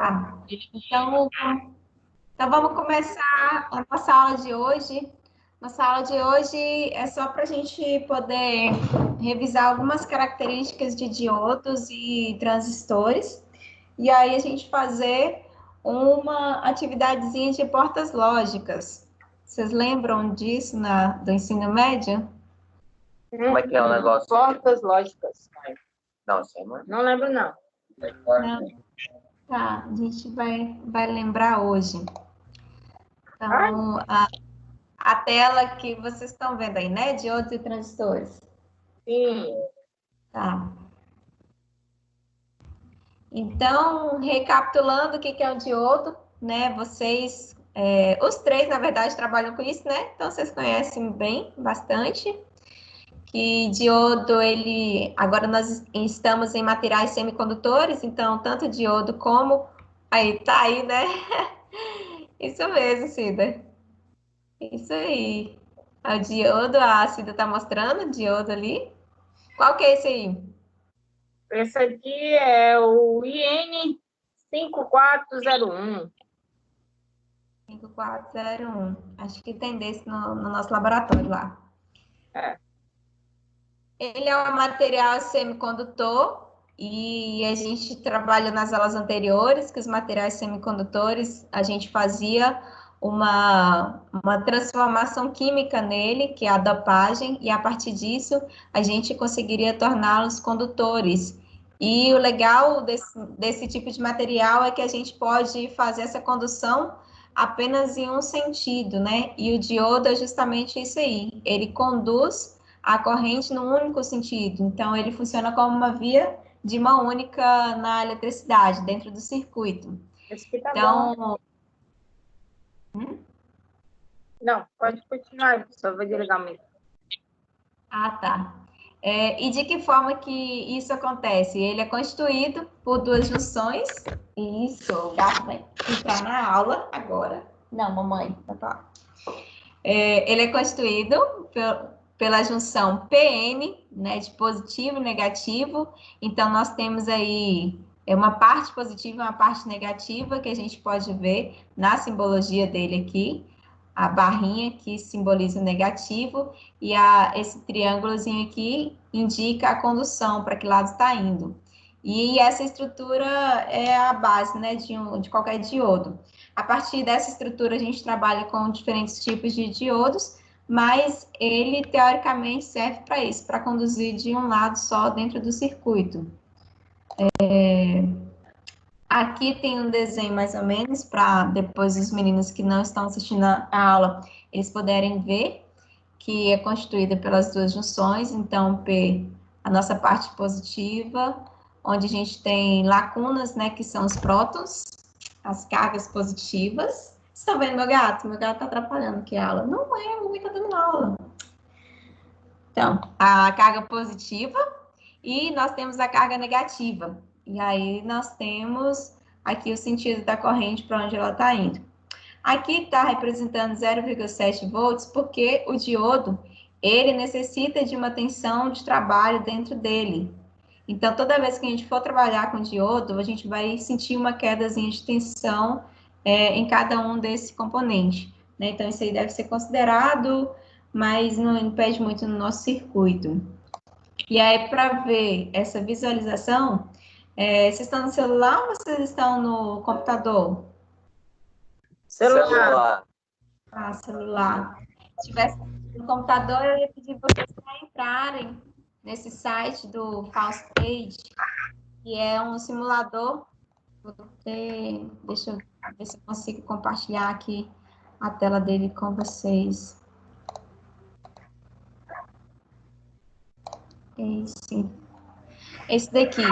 Tá. Então vamos começar a nossa aula de hoje. Nossa aula de hoje é só para a gente poder revisar algumas características de diodos e transistores, e aí a gente fazer uma atividadezinha de portas lógicas. Vocês lembram disso do ensino médio? Como é que é o negócio? Portas lógicas. Não, sei, não. Não lembro, não. Não. Tá, a gente vai lembrar hoje. Então, a tela que vocês estão vendo aí, né? Diodos e transistores. Sim. Tá. Então, recapitulando o que é o diodo, né? Vocês, os três, na verdade, trabalham com isso, né? Então, vocês conhecem bem, bastante. Que diodo, agora nós estamos em materiais semicondutores, então, tanto diodo como... Aí, tá aí, né? Isso mesmo, Cida. Isso aí. O diodo, a Cida tá mostrando o diodo ali. Qual que é esse aí? Esse aqui é o IN 5401. 5401. Acho que tem desse no nosso laboratório lá. É. Ele é um material semicondutor e a gente trabalha nas aulas anteriores que os materiais semicondutores a gente fazia uma transformação química nele, que é a dopagem, e a partir disso a gente conseguiria torná-los condutores. E o legal desse tipo de material é que a gente pode fazer essa condução apenas em um sentido, né? E o diodo é justamente isso aí, ele conduz a corrente num único sentido. Então, ele funciona como uma via de mão única na eletricidade, dentro do circuito. Esse aqui tá Então... bom. Não, pode continuar, só vou desligar o microfone. Ah, tá. E de que forma que isso acontece? Ele é constituído por duas junções. Isso, o gato vai entrar na aula agora. Não, mamãe, vai falar. Ele é constituído pela junção PN, né, de positivo e negativo. Então, nós temos aí uma parte positiva e uma parte negativa, que a gente pode ver na simbologia dele aqui. A barrinha que simboliza o negativo e esse triângulozinho aqui indica a condução, para que lado está indo. E essa estrutura é a base, né, de qualquer diodo. A partir dessa estrutura, a gente trabalha com diferentes tipos de diodos, mas ele, teoricamente, serve para isso, para conduzir de um lado só dentro do circuito. Aqui tem um desenho mais ou menos, para depois os meninos que não estão assistindo a aula, eles puderem ver, que é constituída pelas duas junções. Então, P, a nossa parte positiva, onde a gente tem lacunas, né, que são os prótons, as cargas positivas. Vocês estão vendo meu gato? Meu gato está atrapalhando aqui a aula. Não é, a mamãe está dando aula. Então, a carga positiva e nós temos a carga negativa. E aí nós temos aqui o sentido da corrente para onde ela está indo. Aqui está representando 0,7 volts porque o diodo, ele necessita de uma tensão de trabalho dentro dele. Então, toda vez que a gente for trabalhar com diodo, a gente vai sentir uma quedazinha de tensão em cada um desse componente, né? Então, isso aí deve ser considerado, mas não impede muito no nosso circuito. E aí, para ver essa visualização, vocês estão no celular ou vocês estão no computador? Celular. Ah, celular. Se tivesse no computador, eu ia pedir vocês para entrarem nesse site do FauStage, que é um simulador. Deixa eu ver se eu consigo compartilhar aqui a tela dele com vocês. Esse daqui.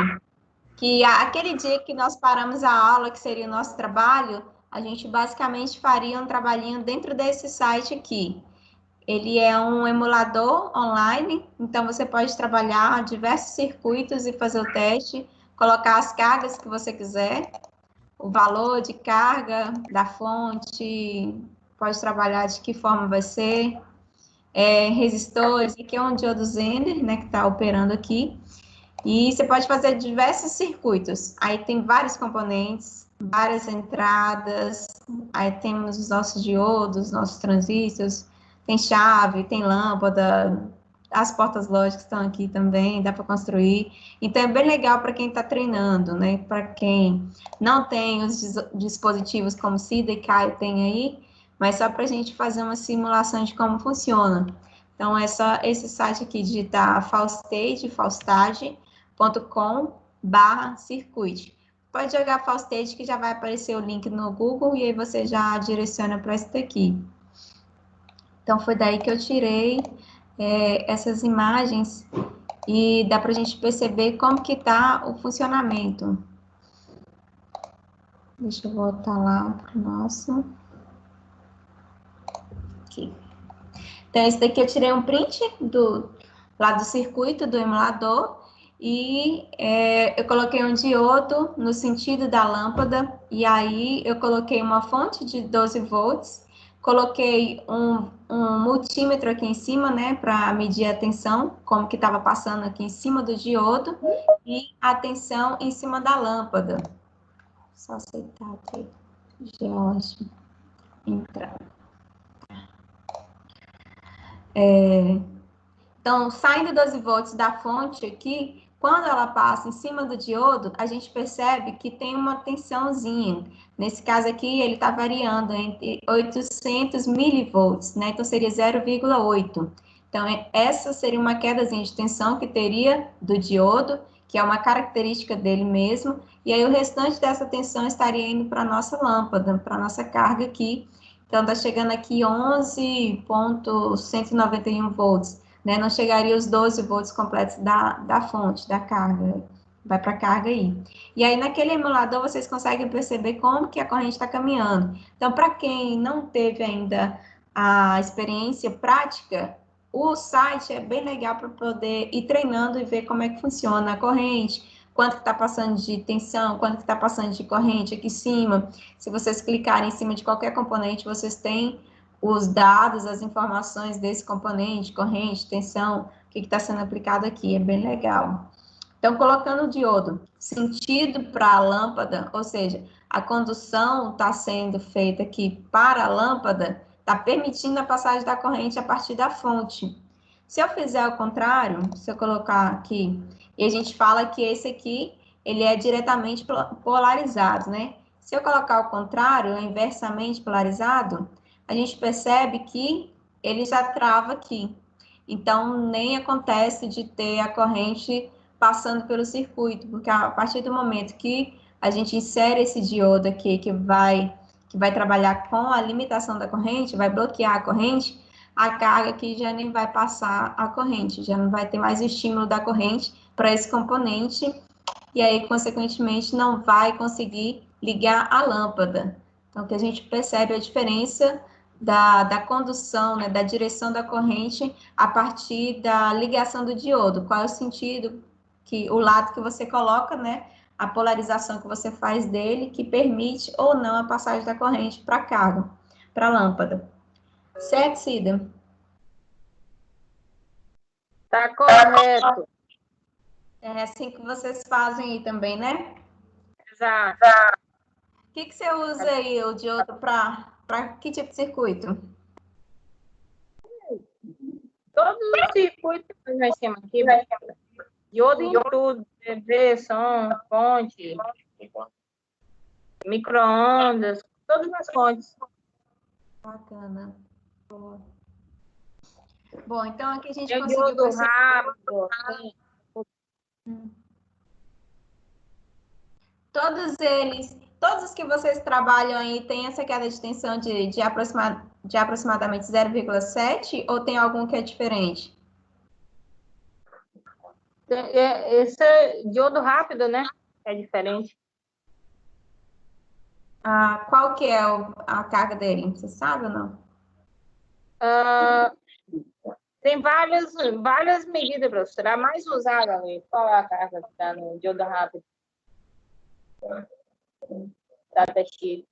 Que aquele dia que nós paramos a aula, que seria o nosso trabalho, a gente basicamente faria um trabalhinho dentro desse site aqui. Ele é um emulador online, então você pode trabalhar diversos circuitos e fazer o teste, colocar as cargas que você quiser, o valor de carga da fonte, pode trabalhar de que forma vai ser, resistores, aqui é um diodo Zener, né, que está operando aqui, e você pode fazer diversos circuitos. Aí tem vários componentes, várias entradas, aí temos os nossos diodos, nossos transistores, tem chave, tem lâmpada, as portas lógicas estão aqui também, dá para construir. Então, é bem legal para quem está treinando, né? Para quem não tem os dispositivos como Cida e Caio tem aí, mas só para a gente fazer uma simulação de como funciona. Então, é só esse site aqui, digitar faustage.com/circuit. Pode jogar Faustage que já vai aparecer o link no Google e aí você já direciona para esse daqui. Então, foi daí que eu tirei essas imagens e dá para a gente perceber como que está o funcionamento. Deixa eu voltar lá para o nosso. Aqui. Então, esse daqui eu tirei um print lá do circuito do emulador e eu coloquei um diodo no sentido da lâmpada e aí eu coloquei uma fonte de 12 volts, coloquei um multímetro aqui em cima, né, para medir a tensão, como que estava passando aqui em cima do diodo e a tensão em cima da lâmpada. Só aceitar aqui, George, entrar. Então, saindo 12 volts da fonte aqui, quando ela passa em cima do diodo, a gente percebe que tem uma tensãozinha. Nesse caso aqui, ele está variando entre 800 milivolts, né? Então, seria 0,8. Então, essa seria uma quedazinha de tensão que teria do diodo, que é uma característica dele mesmo. E aí, o restante dessa tensão estaria indo para a nossa lâmpada, para a nossa carga aqui. Então, está chegando aqui 11,191 volts. Né, não chegaria os 12 volts completos da fonte, da carga, vai para a carga aí. E aí, naquele emulador, vocês conseguem perceber como que a corrente está caminhando. Então, para quem não teve ainda a experiência prática, o site é bem legal para poder ir treinando e ver como é que funciona a corrente, quanto que está passando de tensão, quanto que está passando de corrente aqui em cima. Se vocês clicarem em cima de qualquer componente, vocês têm os dados, as informações desse componente, corrente, tensão, o que está sendo aplicado aqui, é bem legal. Então, colocando o diodo sentido para a lâmpada, ou seja, a condução está sendo feita aqui para a lâmpada, está permitindo a passagem da corrente a partir da fonte. Se eu fizer o contrário, se eu colocar aqui, e a gente fala que esse aqui, ele é diretamente polarizado, né? Se eu colocar o contrário, inversamente polarizado, a gente percebe que ele já trava aqui. Então, nem acontece de ter a corrente passando pelo circuito, porque a partir do momento que a gente insere esse diodo aqui, que vai trabalhar com a limitação da corrente, vai bloquear a corrente, a carga aqui já nem vai passar a corrente, já não vai ter mais o estímulo da corrente para esse componente, e aí, consequentemente, não vai conseguir ligar a lâmpada. Então, que a gente percebe a diferença da condução, né, da direção da corrente a partir da ligação do diodo. Qual é o sentido, o lado que você coloca, né, a polarização que você faz dele, que permite ou não a passagem da corrente para a carga, para a lâmpada. Certo, Cida? Tá correto. É assim que vocês fazem aí também, né? Exato. O que você usa aí, o diodo, para que tipo de circuito? Todos os circuitos que nós temos aqui, diodo em tudo, TV, som, fonte, micro-ondas, todas as fontes. Bacana. Bom, então aqui a gente Tem conseguiu diodo perceber. rápido. Todos os que vocês trabalham aí têm essa queda de tensão de aproximadamente 0,7 ou tem algum que é diferente? Esse é diodo rápido, né? É diferente. Qual que é a carga dele? Você sabe ou não? Tem várias medidas, professora. A mais usada ali, qual é a carga que está no diodo rápido? Datasheet.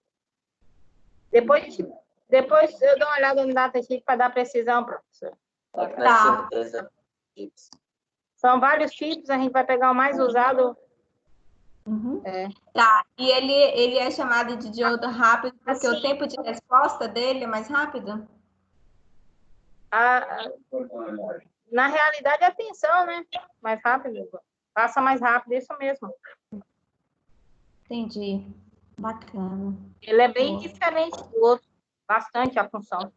Depois eu dou uma olhada no datasheet para dar precisão, professora. Certeza. São vários tipos, a gente vai pegar o mais usado. Uhum. É. Tá, e ele é chamado de diodo rápido porque o tempo de resposta dele é mais rápido? Na realidade, é a tensão, né? Mais rápido. Passa mais rápido, isso mesmo. Entendi. Bacana. Ele é bem Boa. diferente do outro. Bastante a função.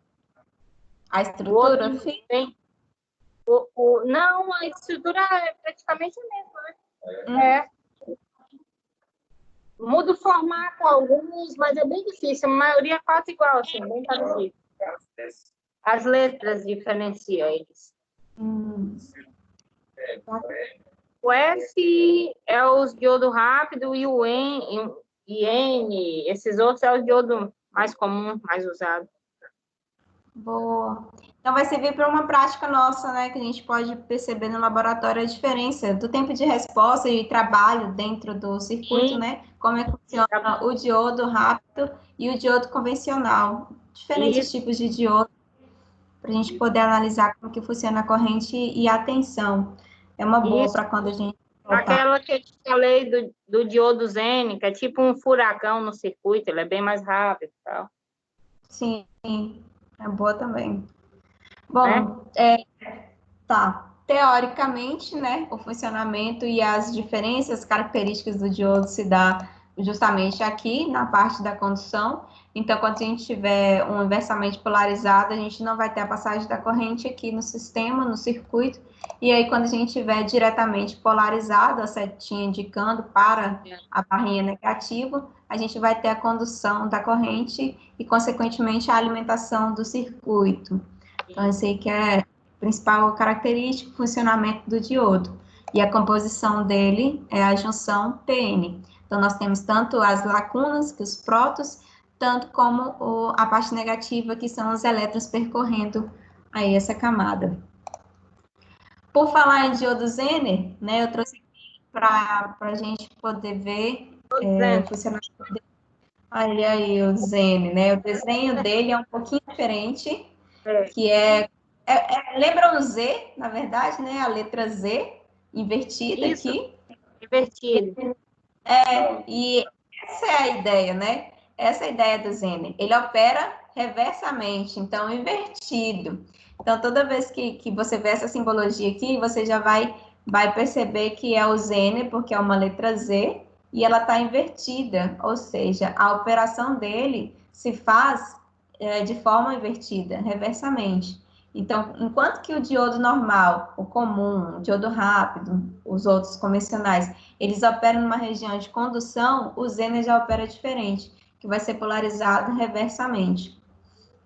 A O estrutura, outro sim? tem... Não, a estrutura é praticamente a mesma, né? É. Muda o formato alguns, mas é bem difícil. A maioria é quase igual, assim, bem parecido. As letras diferenciam eles. O S é os diodo rápido e o N, esses outros é o diodo mais comum, mais usado. Boa. Então vai servir para uma prática nossa, né? Que a gente pode perceber no laboratório a diferença do tempo de resposta e trabalho dentro do circuito, né? Como é que funciona o diodo rápido e o diodo convencional. Diferentes tipos de diodo, para a gente poder analisar como que funciona a corrente e a tensão. É uma boa para quando a gente voltar. Aquela que eu te falei do diodo Zen, que é tipo um furacão no circuito, ele é bem mais rápido e tal. Sim, é boa também. Bom, tá. Teoricamente, né, o funcionamento e as diferenças, características do diodo se dá justamente aqui na parte da condução. Então, quando a gente tiver um inversamente polarizado, a gente não vai ter a passagem da corrente aqui no sistema, no circuito. E aí, quando a gente tiver diretamente polarizado, a setinha indicando para a barrinha negativa, a gente vai ter a condução da corrente e, consequentemente, a alimentação do circuito. Então, eu sei que é principal característica, funcionamento do diodo. E a composição dele é a junção PN. Então, nós temos tanto as lacunas, que os prótons, tanto como a parte negativa, que são os elétrons percorrendo aí essa camada. Por falar em diodo Zener, né, eu trouxe aqui para a gente poder ver o funcionamento dele. Olha aí o Zener, né? O desenho dele é um pouquinho diferente, que lembra um Z, na verdade, né? A letra Z invertida aqui. Invertido. E essa é a ideia, né? Essa é a ideia do Zener. Ele opera reversamente, então invertido. Então, toda vez que você vê essa simbologia aqui, você já vai perceber que é o Zener, porque é uma letra Z, e ela está invertida, ou seja, a operação dele se faz de forma invertida, reversamente. Então, enquanto que o diodo normal, o comum, o diodo rápido, os outros convencionais, eles operam numa região de condução, o Zener já opera diferente, que vai ser polarizado reversamente.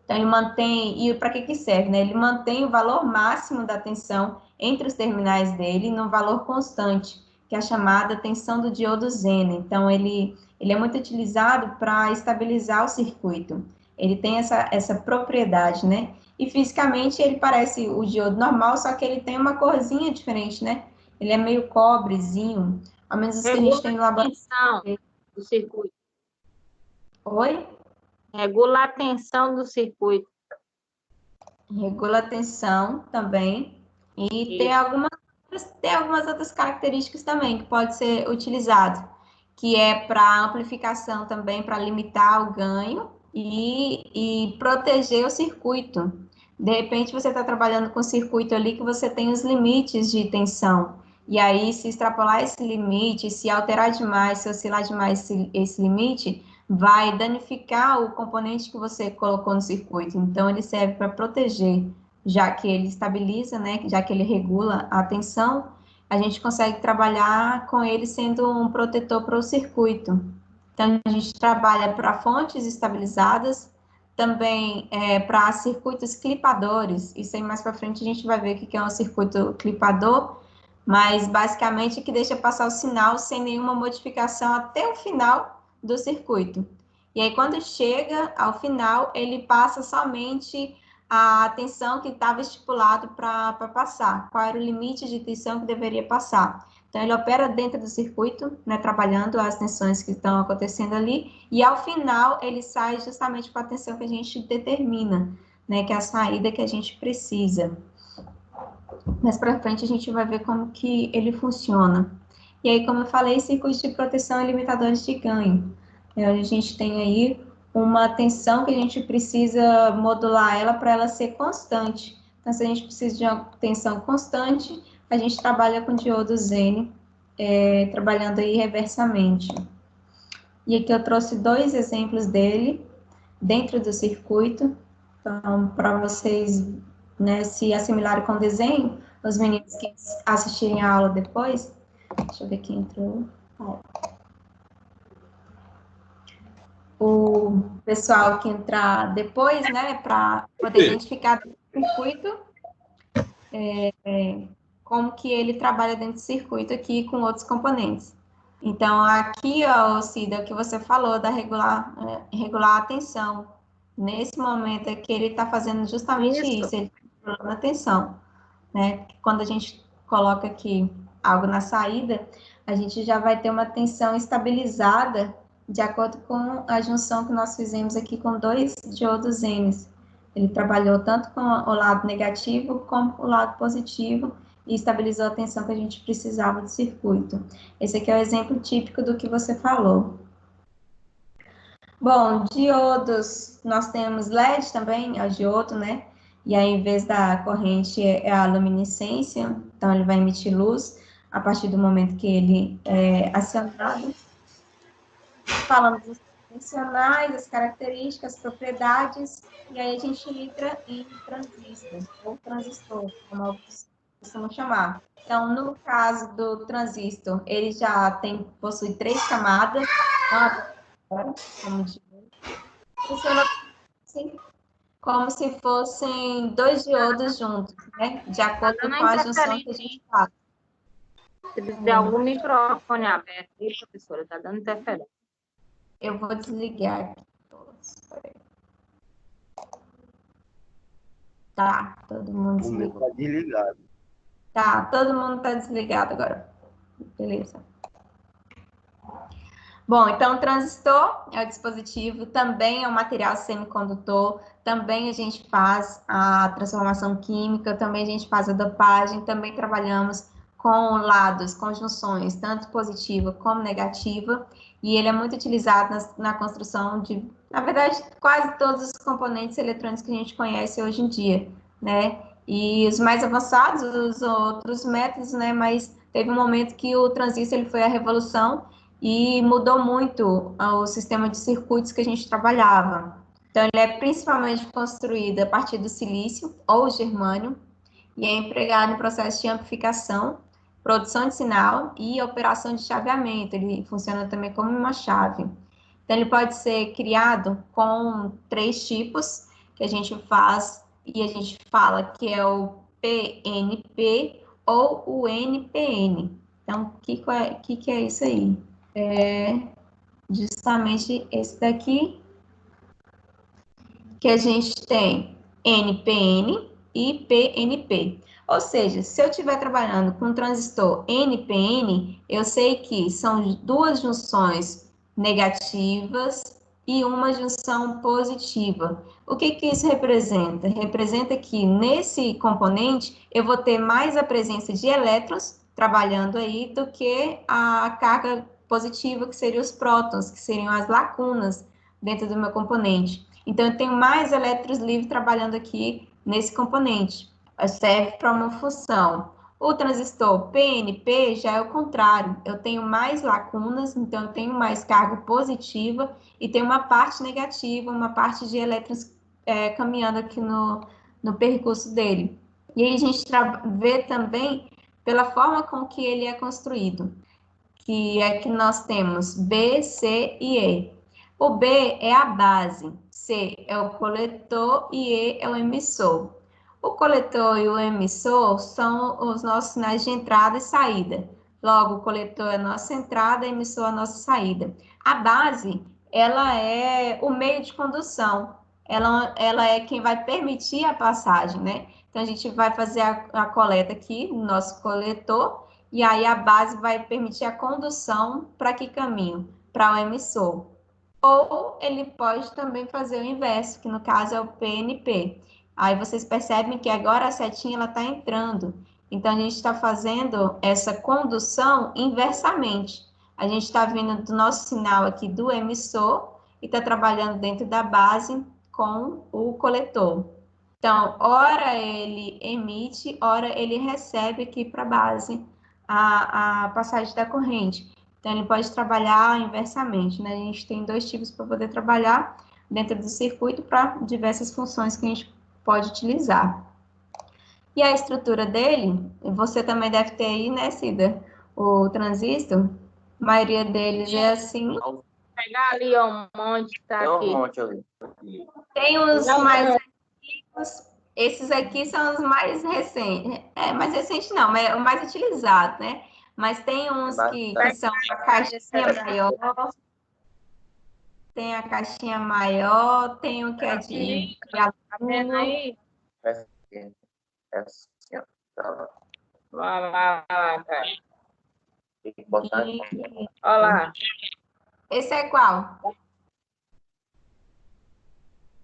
Então, ele mantém, e para que serve, né? Ele mantém o valor máximo da tensão entre os terminais dele num valor constante, que é a chamada tensão do diodo Zener. Então, ele é muito utilizado para estabilizar o circuito. Ele tem essa propriedade, né? E fisicamente ele parece o diodo normal, só que ele tem uma corzinha diferente, né? Ele é meio cobrezinho, ao menos os que a gente tem no laboratório. Do circuito. Oi? Regula a tensão do circuito. Regula a tensão também. E tem algumas outras características também que pode ser utilizado, que é para amplificação também, para limitar o ganho e proteger o circuito. De repente, você está trabalhando com um circuito ali que você tem os limites de tensão. E aí, se extrapolar esse limite, se alterar demais, se oscilar demais esse limite, vai danificar o componente que você colocou no circuito. Então, ele serve para proteger, já que ele estabiliza, né? Já que ele regula a tensão, a gente consegue trabalhar com ele sendo um protetor para o circuito. Então, a gente trabalha para fontes estabilizadas, também para circuitos clipadores. Isso aí mais para frente a gente vai ver o que é um circuito clipador, mas basicamente que deixa passar o sinal sem nenhuma modificação até o final do circuito. E aí, quando chega ao final, ele passa somente a tensão que estava estipulado para passar, qual era o limite de tensão que deveria passar. Então, ele opera dentro do circuito, né, trabalhando as tensões que estão acontecendo ali, e ao final ele sai justamente com a tensão que a gente determina, né, que é a saída que a gente precisa. Mais para frente a gente vai ver como que ele funciona. E aí, como eu falei, circuitos de proteção e limitadores de ganho. A gente tem aí uma tensão que a gente precisa modular ela para ela ser constante. Então, se a gente precisa de uma tensão constante, a gente trabalha com diodo N, trabalhando aí reversamente. E aqui eu trouxe 2 exemplos dele dentro do circuito, então, para vocês, né, se assimilarem com o desenho, os meninos que assistirem a aula depois, deixa eu ver quem entrou. O pessoal que entrar depois, né, para poder identificar o circuito, como que ele trabalha dentro do circuito aqui com outros componentes. Então, aqui, ó, Cida, o que você falou da regular a tensão. Nesse momento aqui, ele está fazendo justamente isso, ele está regulando a tensão, né? Quando a gente coloca aqui algo na saída, a gente já vai ter uma tensão estabilizada de acordo com a junção que nós fizemos aqui com 2 diodos N. Ele trabalhou tanto com o lado negativo como o lado positivo e estabilizou a tensão que a gente precisava do circuito. Esse aqui é o exemplo típico do que você falou. Bom, diodos, nós temos LED também, é o diodo, né? E aí, em vez da corrente, é a luminescência, então ele vai emitir luz a partir do momento que ele é acionado. Falamos dos funcionais, as características, as propriedades, e aí a gente entra em transistor, ou transistor, como alguns costumam chamar. Então, no caso do transistor, ele já possui 3 camadas, como funciona assim, como se fossem 2 diodos juntos, né? De acordo com a junção que a gente faz. Se tiver algum microfone aberto, professora, está dando interferência. Eu vou desligar aqui. Tá, todo mundo desligado. Tá desligado. Tá, todo mundo tá desligado agora. Beleza. Bom, então o transistor é o dispositivo, também é um material semicondutor, também a gente faz a transformação química, também a gente faz a dopagem, também trabalhamos com lados, conjunções, tanto positiva como negativa, e ele é muito utilizado na construção de, na verdade, quase todos os componentes eletrônicos que a gente conhece hoje em dia, né? E os mais avançados, os outros métodos, né? Mas teve um momento que o transistor ele foi a revolução e mudou muito o sistema de circuitos que a gente trabalhava. Então, ele é principalmente construído a partir do silício ou germânio e é empregado em processo de amplificação, produção de sinal e operação de chaveamento. Ele funciona também como uma chave. Então, ele pode ser criado com 3 tipos que a gente faz e a gente fala que é o PNP ou o NPN. Então, o que é isso aí? É justamente esse daqui, que a gente tem NPN e PNP. Ou seja, se eu estiver trabalhando com um transistor NPN, eu sei que são 2 junções negativas e uma junção positiva. O que isso representa? Representa que nesse componente eu vou ter mais a presença de elétrons trabalhando aí do que a carga positiva, que seriam os prótons, que seriam as lacunas dentro do meu componente. Então, eu tenho mais elétrons livres trabalhando aqui nesse componente. Serve para uma função. O transistor PNP já é o contrário. Eu tenho mais lacunas, então eu tenho mais carga positiva e tenho uma parte negativa, uma parte de elétrons caminhando aqui no percurso dele. E aí a gente vê também pela forma com que ele é construído, que é que nós temos B, C e E. O B é a base, C é o coletor e E é o emissor. O coletor e o emissor são os nossos sinais de entrada e saída. Logo, o coletor é a nossa entrada, o emissor é a nossa saída. A base, ela é o meio de condução. Ela é quem vai permitir a passagem, né? Então, a gente vai fazer a coleta aqui no nosso coletor, e aí a base vai permitir a condução para que caminho? Para o emissor. Ou ele pode também fazer o inverso, que no caso é o PNP. Aí vocês percebem que agora a setinha está entrando. Então, a gente está fazendo essa condução inversamente. A gente está vindo do nosso sinal aqui do emissor e está trabalhando dentro da base com o coletor. Então, ora ele emite, ora ele recebe aqui para a base a passagem da corrente. Então, ele pode trabalhar inversamente, né? A gente tem dois tipos para poder trabalhar dentro do circuito para diversas funções que a gente pode utilizar. E a estrutura dele, você também deve ter aí, né, Cida? O transistor, a maioria deles é assim. Vou pegar ali, ó, um monte, tá Tem um aqui. monte ali. Tem os mais antigos, esses aqui são os mais recentes. Mais recente não, mas o mais utilizado, né? Mas tem uns que são a caixinha maior. Tem a caixinha maior, tem o que é de Vendo aluno. aí? Assim, ó. Lá, cara. Tem que botar E Olha lá. esse é qual?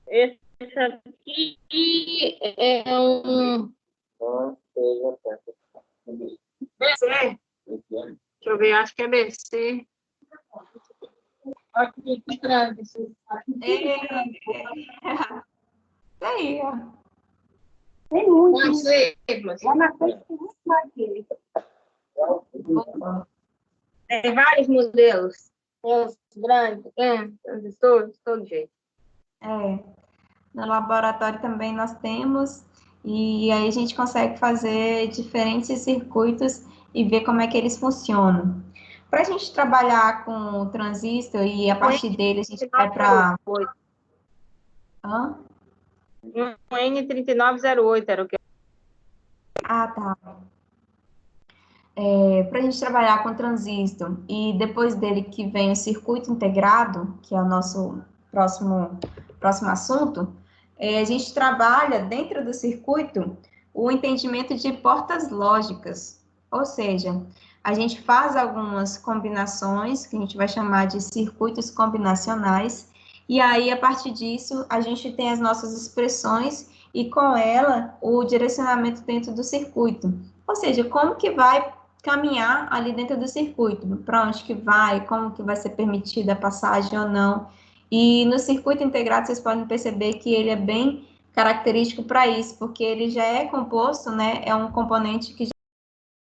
Esse aqui é um BC. Deixa eu ver, acho que é BC. Aqui, que grande. Isso aí, ó. Tem muitos exemplos. Lá na frente tem muito mais dele. Tem vários modelos. Tem os grandes, pequenos, transistores, todo jeito. No laboratório também nós temos, e aí a gente consegue fazer diferentes circuitos e ver como é que eles funcionam. Para a gente trabalhar com o transistor e a partir dele a gente vai para... Um N3908 era o que. Ah, tá. Para a gente trabalhar com transistor e depois dele que vem o circuito integrado, que é o nosso próximo assunto, a gente trabalha dentro do circuito o entendimento de portas lógicas, ou seja, a gente faz algumas combinações, que a gente vai chamar de circuitos combinacionais, e aí, a partir disso, a gente tem as nossas expressões e com ela o direcionamento dentro do circuito. Ou seja, como que vai caminhar ali dentro do circuito, para onde que vai, como que vai ser permitida a passagem ou não. E no circuito integrado, vocês podem perceber que ele é bem característico para isso, porque ele já é composto, né, é um componente que já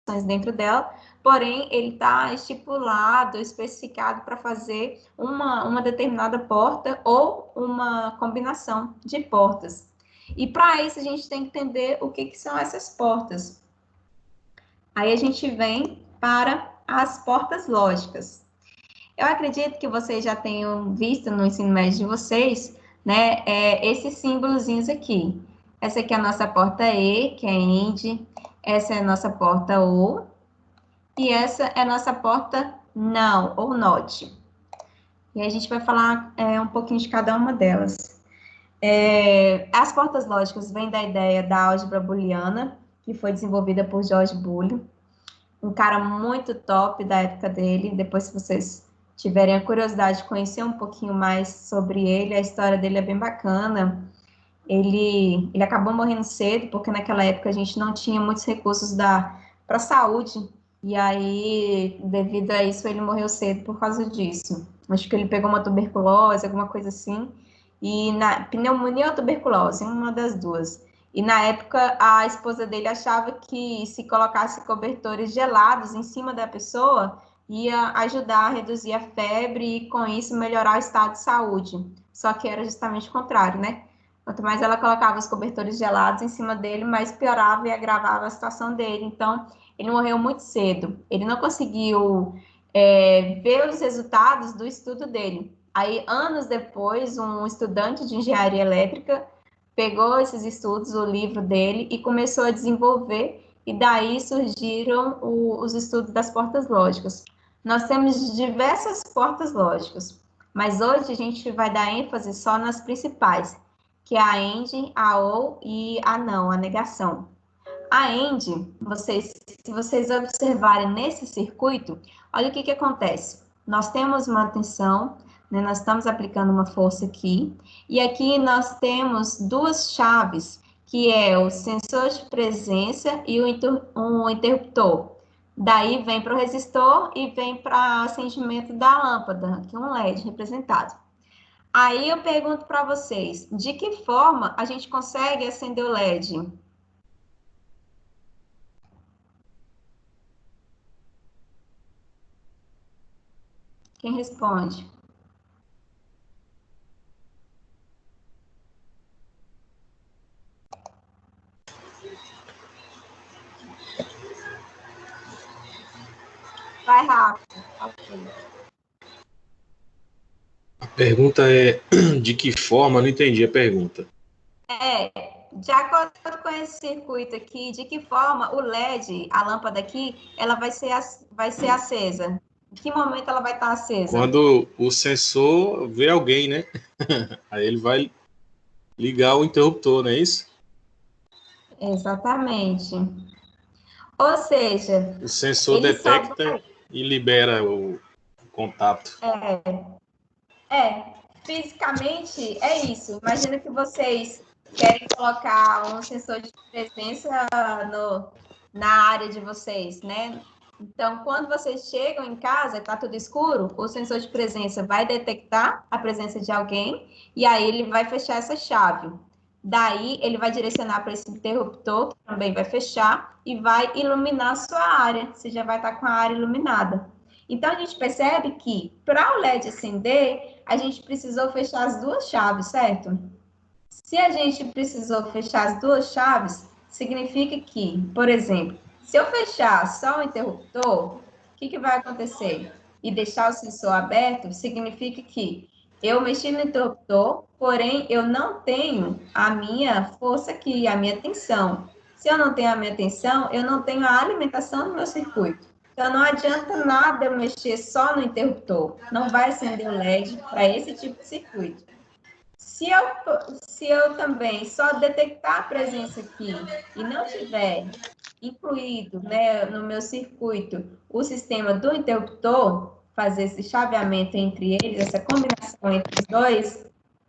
tem dentro dela, porém, ele está estipulado, especificado para fazer uma determinada porta ou uma combinação de portas. E para isso, a gente tem que entender o que são essas portas. Aí a gente vem para as portas lógicas. Eu acredito que vocês já tenham visto no ensino médio de vocês, né, esses símbolozinhos aqui. Essa aqui é a nossa porta E, que é END, essa é a nossa porta O, e essa é a nossa porta NO, ou NOT. E a gente vai falar um pouquinho de cada uma delas. As portas lógicas vêm da ideia da álgebra booleana, que foi desenvolvida por George Boole, um cara muito top da época dele. Depois, se vocês tiverem a curiosidade de conhecer um pouquinho mais sobre ele, a história dele é bem bacana. Ele acabou morrendo cedo, porque naquela época a gente não tinha muitos recursos para a saúde, e aí, devido a isso, ele morreu cedo por causa disso. Acho que ele pegou uma tuberculose, alguma coisa assim, e pneumonia ou tuberculose, uma das duas. E na época, a esposa dele achava que se colocasse cobertores gelados em cima da pessoa, ia ajudar a reduzir a febre e, com isso, melhorar o estado de saúde. Só que era justamente o contrário, né? Quanto mais ela colocava os cobertores gelados em cima dele, mais piorava e agravava a situação dele. Então, ele morreu muito cedo. Ele não conseguiu ver os resultados do estudo dele. Aí, anos depois, um estudante de engenharia elétrica pegou esses estudos, o livro dele, e começou a desenvolver, e daí surgiram os estudos das portas lógicas. Nós temos diversas portas lógicas, mas hoje a gente vai dar ênfase só nas principais, que é a AND, a OR e a não, a negação. A AND, se vocês observarem nesse circuito, olha o que acontece. Nós temos uma tensão, né, nós estamos aplicando uma força aqui, e aqui nós temos duas chaves que é o sensor de presença e um interruptor. Daí vem para o resistor e vem para o acendimento da lâmpada, que é um LED representado. Aí eu pergunto para vocês, de que forma a gente consegue acender o LED? Quem responde? Vai rápido. A pergunta é de que forma? Não entendi a pergunta. De acordo com esse circuito aqui, de que forma o LED, a lâmpada aqui, ela vai ser acesa? Em que momento ela vai estar acesa? Quando o sensor vê alguém, né? Aí ele vai ligar o interruptor, não é isso? Exatamente. Ou seja, O sensor ele só detecta vai... e libera o contato. Fisicamente é isso. Imagina que vocês querem colocar um sensor de presença na área de vocês, né? Então, quando vocês chegam em casa, está tudo escuro, o sensor de presença vai detectar a presença de alguém e aí ele vai fechar essa chave. Daí, ele vai direcionar para esse interruptor, que também vai fechar, e vai iluminar a sua área. Você já vai estar com a área iluminada. Então, a gente percebe que, para o LED acender, a gente precisou fechar as duas chaves, certo? Se a gente precisou fechar as duas chaves, significa que, por exemplo, se eu fechar só o interruptor, o que vai acontecer? E deixar o sensor aberto, significa que eu mexi no interruptor, porém eu não tenho a minha força aqui, a minha tensão. Se eu não tenho a minha tensão, eu não tenho a alimentação do meu circuito. Então, não adianta nada eu mexer só no interruptor. Não vai acender o LED para esse tipo de circuito. Se eu também só detectar a presença aqui e não tiver incluído, né, no meu circuito o sistema do interruptor, fazer esse chaveamento entre eles, essa combinação entre os dois,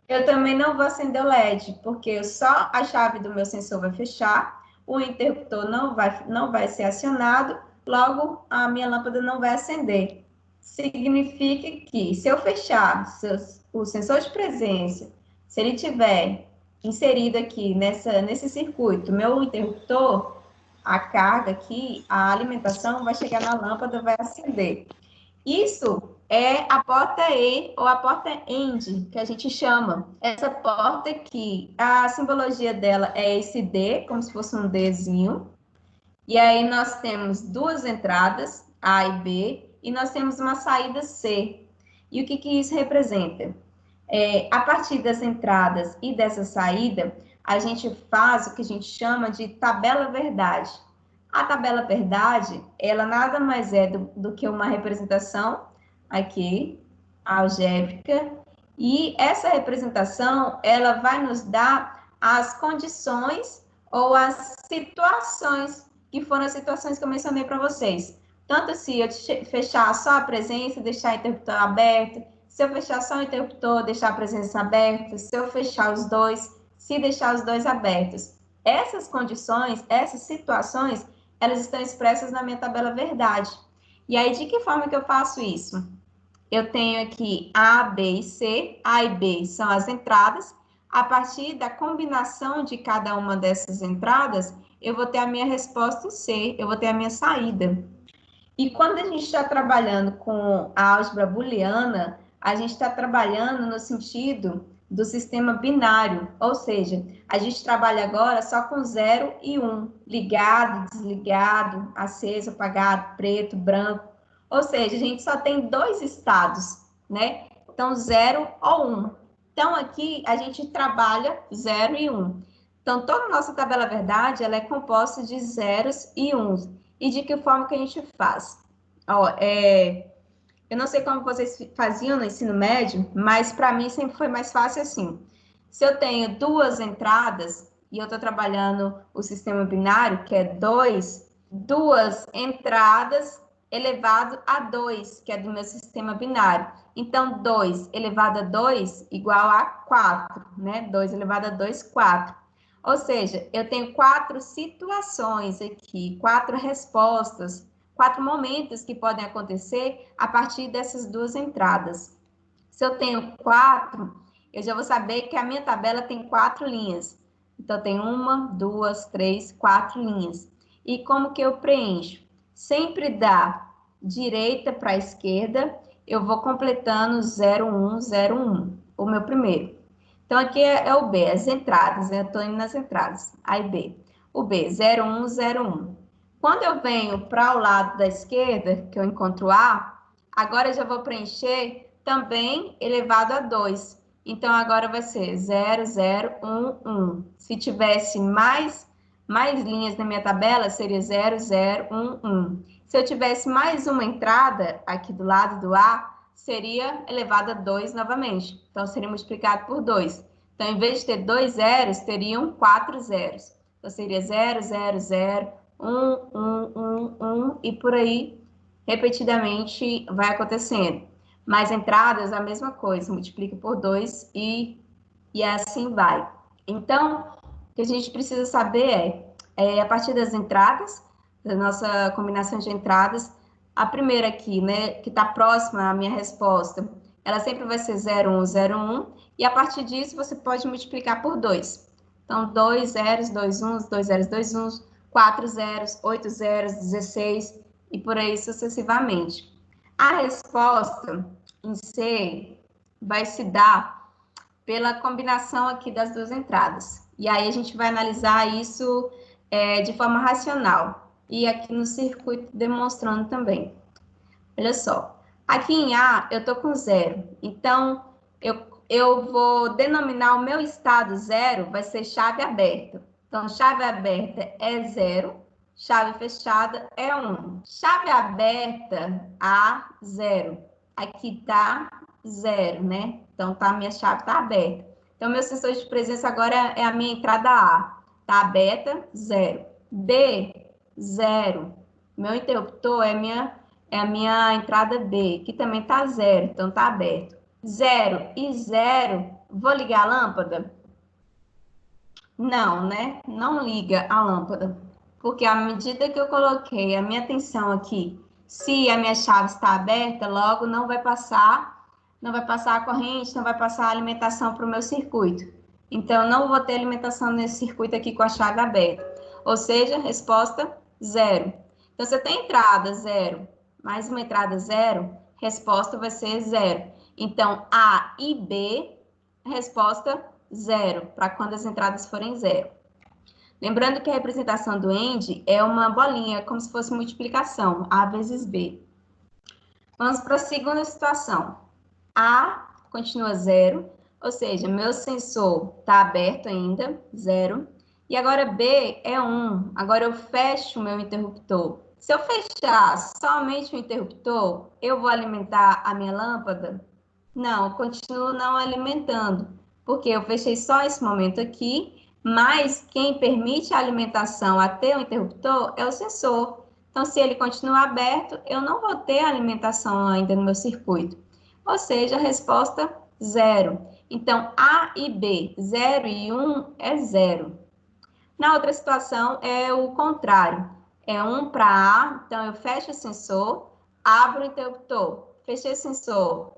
eu também não vou acender o LED, porque só a chave do meu sensor vai fechar, o interruptor não vai ser acionado, logo a minha lâmpada não vai acender. Significa que se eu fechar o sensor de presença, se ele tiver inserido aqui nesse circuito, meu interruptor, a carga aqui, a alimentação vai chegar na lâmpada, vai acender. Isso é a porta E ou a porta END, que a gente chama. Essa porta aqui, a simbologia dela é esse D, como se fosse um Dzinho. E aí nós temos duas entradas, A e B, e nós temos uma saída C. E o que isso representa? A partir das entradas e dessa saída, a gente faz o que a gente chama de tabela verdade. A tabela verdade, ela nada mais é do que uma representação aqui, algébrica, e essa representação, ela vai nos dar as condições ou as situações, que foram as situações que eu mencionei para vocês. Tanto se eu fechar só a presença, deixar o interruptor aberto, se eu fechar só o interruptor, deixar a presença aberta, se eu fechar os dois, se deixar os dois abertos. Essas condições, essas situações, elas estão expressas na minha tabela verdade. E aí, de que forma que eu faço isso? Eu tenho aqui A, B e C. A e B são as entradas. A partir da combinação de cada uma dessas entradas, eu vou ter a minha resposta em C, eu vou ter a minha saída. E quando a gente está trabalhando com a álgebra booleana, a gente está trabalhando no sentido do sistema binário, ou seja, a gente trabalha agora só com 0 e 1, ligado, desligado, aceso, apagado, preto, branco, ou seja, a gente só tem dois estados, né? Então, 0 ou 1. Então, aqui a gente trabalha 0 e 1. Então, toda a nossa tabela verdade, ela é composta de zeros e uns. E de que forma que a gente faz? Eu não sei como vocês faziam no ensino médio, mas para mim sempre foi mais fácil assim. Se eu tenho duas entradas e eu estou trabalhando o sistema binário, que é duas entradas elevado a 2, que é do meu sistema binário. Então, 2 elevado a 2 igual a 4, né? 2 elevado a 2, 4. Ou seja, eu tenho 4 situações aqui, 4 respostas, 4 momentos que podem acontecer a partir dessas duas entradas. Se eu tenho 4, eu já vou saber que a minha tabela tem 4 linhas. Então, tem 1, 2, 3, 4 linhas. E como que eu preencho? Sempre da direita para a esquerda, eu vou completando 0, 1, 0, 1, o meu primeiro. Então, aqui é o B, as entradas, né? Eu estou indo nas entradas, A e B. O B, 0, 1, 0, 1. Quando eu venho para o lado da esquerda, que eu encontro A, agora eu já vou preencher também elevado a 2. Então, agora vai ser 0, 0, 1, 1. Se tivesse mais linhas na minha tabela, seria 0, 0, 1, 1. Se eu tivesse mais uma entrada aqui do lado do A, seria elevado a 2 novamente. Então, seria multiplicado por 2. Então, em vez de ter 2 zeros, teriam 4 zeros. Então, seria 0, 0, 0, 1, 1, 1, 1, e por aí, repetidamente, vai acontecendo. Mais entradas, a mesma coisa, multiplica por 2 e assim vai. Então, o que a gente precisa saber a partir das entradas, da nossa combinação de entradas, a primeira aqui, né, que está próxima à minha resposta, ela sempre vai ser 0, 1, 0, 1, e a partir disso você pode multiplicar por 2. Então, 2 zeros, 2 uns, 2 zeros, 2 uns, 4 zeros, 8 zeros, 16, e por aí sucessivamente. A resposta em C vai se dar pela combinação aqui das duas entradas. E aí a gente vai analisar isso de forma racional. E aqui no circuito demonstrando também. Olha só. Aqui em A, eu estou com 0. Então, eu vou denominar o meu estado 0, vai ser chave aberta. Então, chave aberta é 0, chave fechada é 1. Chave aberta, A, 0. Aqui está 0, né? Então, minha chave está aberta. Então, meu sensor de presença agora é a minha entrada A. Está aberta, 0. B, 0. Meu interruptor é a minha entrada B, que também está 0, então está aberto. 0 e 0, vou ligar a lâmpada? Não, né? Não liga a lâmpada. Porque à medida que eu coloquei a minha tensão aqui, se a minha chave está aberta, logo não vai passar a corrente, não vai passar a alimentação para o meu circuito. Então, não vou ter alimentação nesse circuito aqui com a chave aberta. Ou seja, resposta 0. Então, você tem entrada 0, mais uma entrada 0, resposta vai ser 0. Então, A e B, resposta 0, para quando as entradas forem 0. Lembrando que a representação do AND é uma bolinha, como se fosse multiplicação, A vezes B. Vamos para a segunda situação. A continua 0, ou seja, meu sensor está aberto ainda, 0. E agora B é 1, agora eu fecho o meu interruptor. Se eu fechar somente o interruptor, eu vou alimentar a minha lâmpada? Não, eu continuo não alimentando, porque eu fechei só esse momento aqui, mas quem permite a alimentação até o interruptor é o sensor. Então, se ele continuar aberto, eu não vou ter alimentação ainda no meu circuito. Ou seja, a resposta 0. Então, A e B, 0 e 1 é 0. Na outra situação, é o contrário. É 1 para A, então eu fecho o sensor, abro o interruptor, fechei o sensor,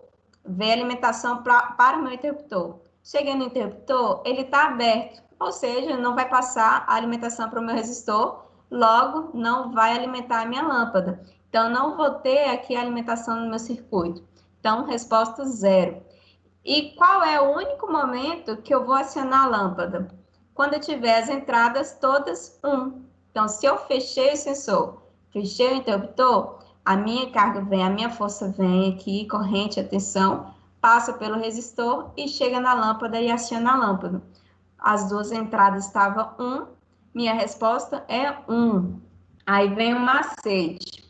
veio a alimentação para o meu interruptor. Cheguei no interruptor, ele está aberto, ou seja, não vai passar a alimentação para o meu resistor, logo não vai alimentar a minha lâmpada. Então, não vou ter aqui a alimentação no meu circuito. Então, resposta 0. E qual é o único momento que eu vou acionar a lâmpada? Quando eu tiver as entradas todas 1. Então, se eu fechei o sensor, fechei o interruptor, a minha carga vem, a minha força vem aqui, corrente, a tensão, passa pelo resistor e chega na lâmpada e aciona a lâmpada. As duas entradas estavam 1, minha resposta é 1. Aí vem o macete.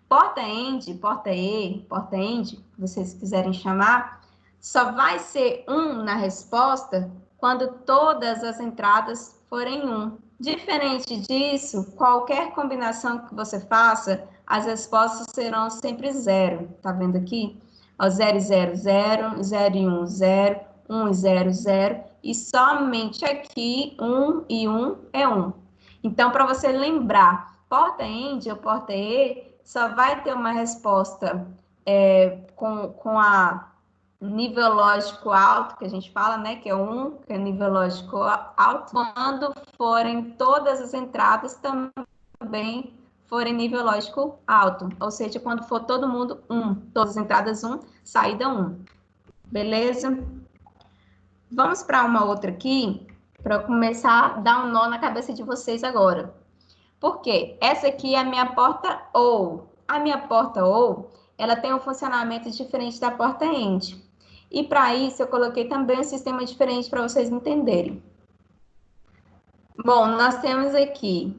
Porta-end, porta-e, porta-end, vocês quiserem chamar, só vai ser 1 na resposta quando todas as entradas forem 1. Diferente disso, qualquer combinação que você faça, as respostas serão sempre 0. Tá vendo aqui? 0 e 0, 0, 0 e 1, 0, 1 e 0, 0. e somente aqui 1 e 1 é 1. Então, para você lembrar, porta END ou porta E só vai ter uma resposta com a nível lógico alto, que a gente fala, né, que é 1, que é nível lógico alto, quando forem todas as entradas também forem nível lógico alto, ou seja, quando for todo mundo 1, todas as entradas 1, saída 1. Beleza? Vamos para uma outra aqui, para começar a dar um nó na cabeça de vocês agora. Por quê? Essa aqui é a minha porta OU. A minha porta OU, ela tem um funcionamento diferente da porta END. E para isso, eu coloquei também um sistema diferente para vocês entenderem. Bom, nós temos aqui...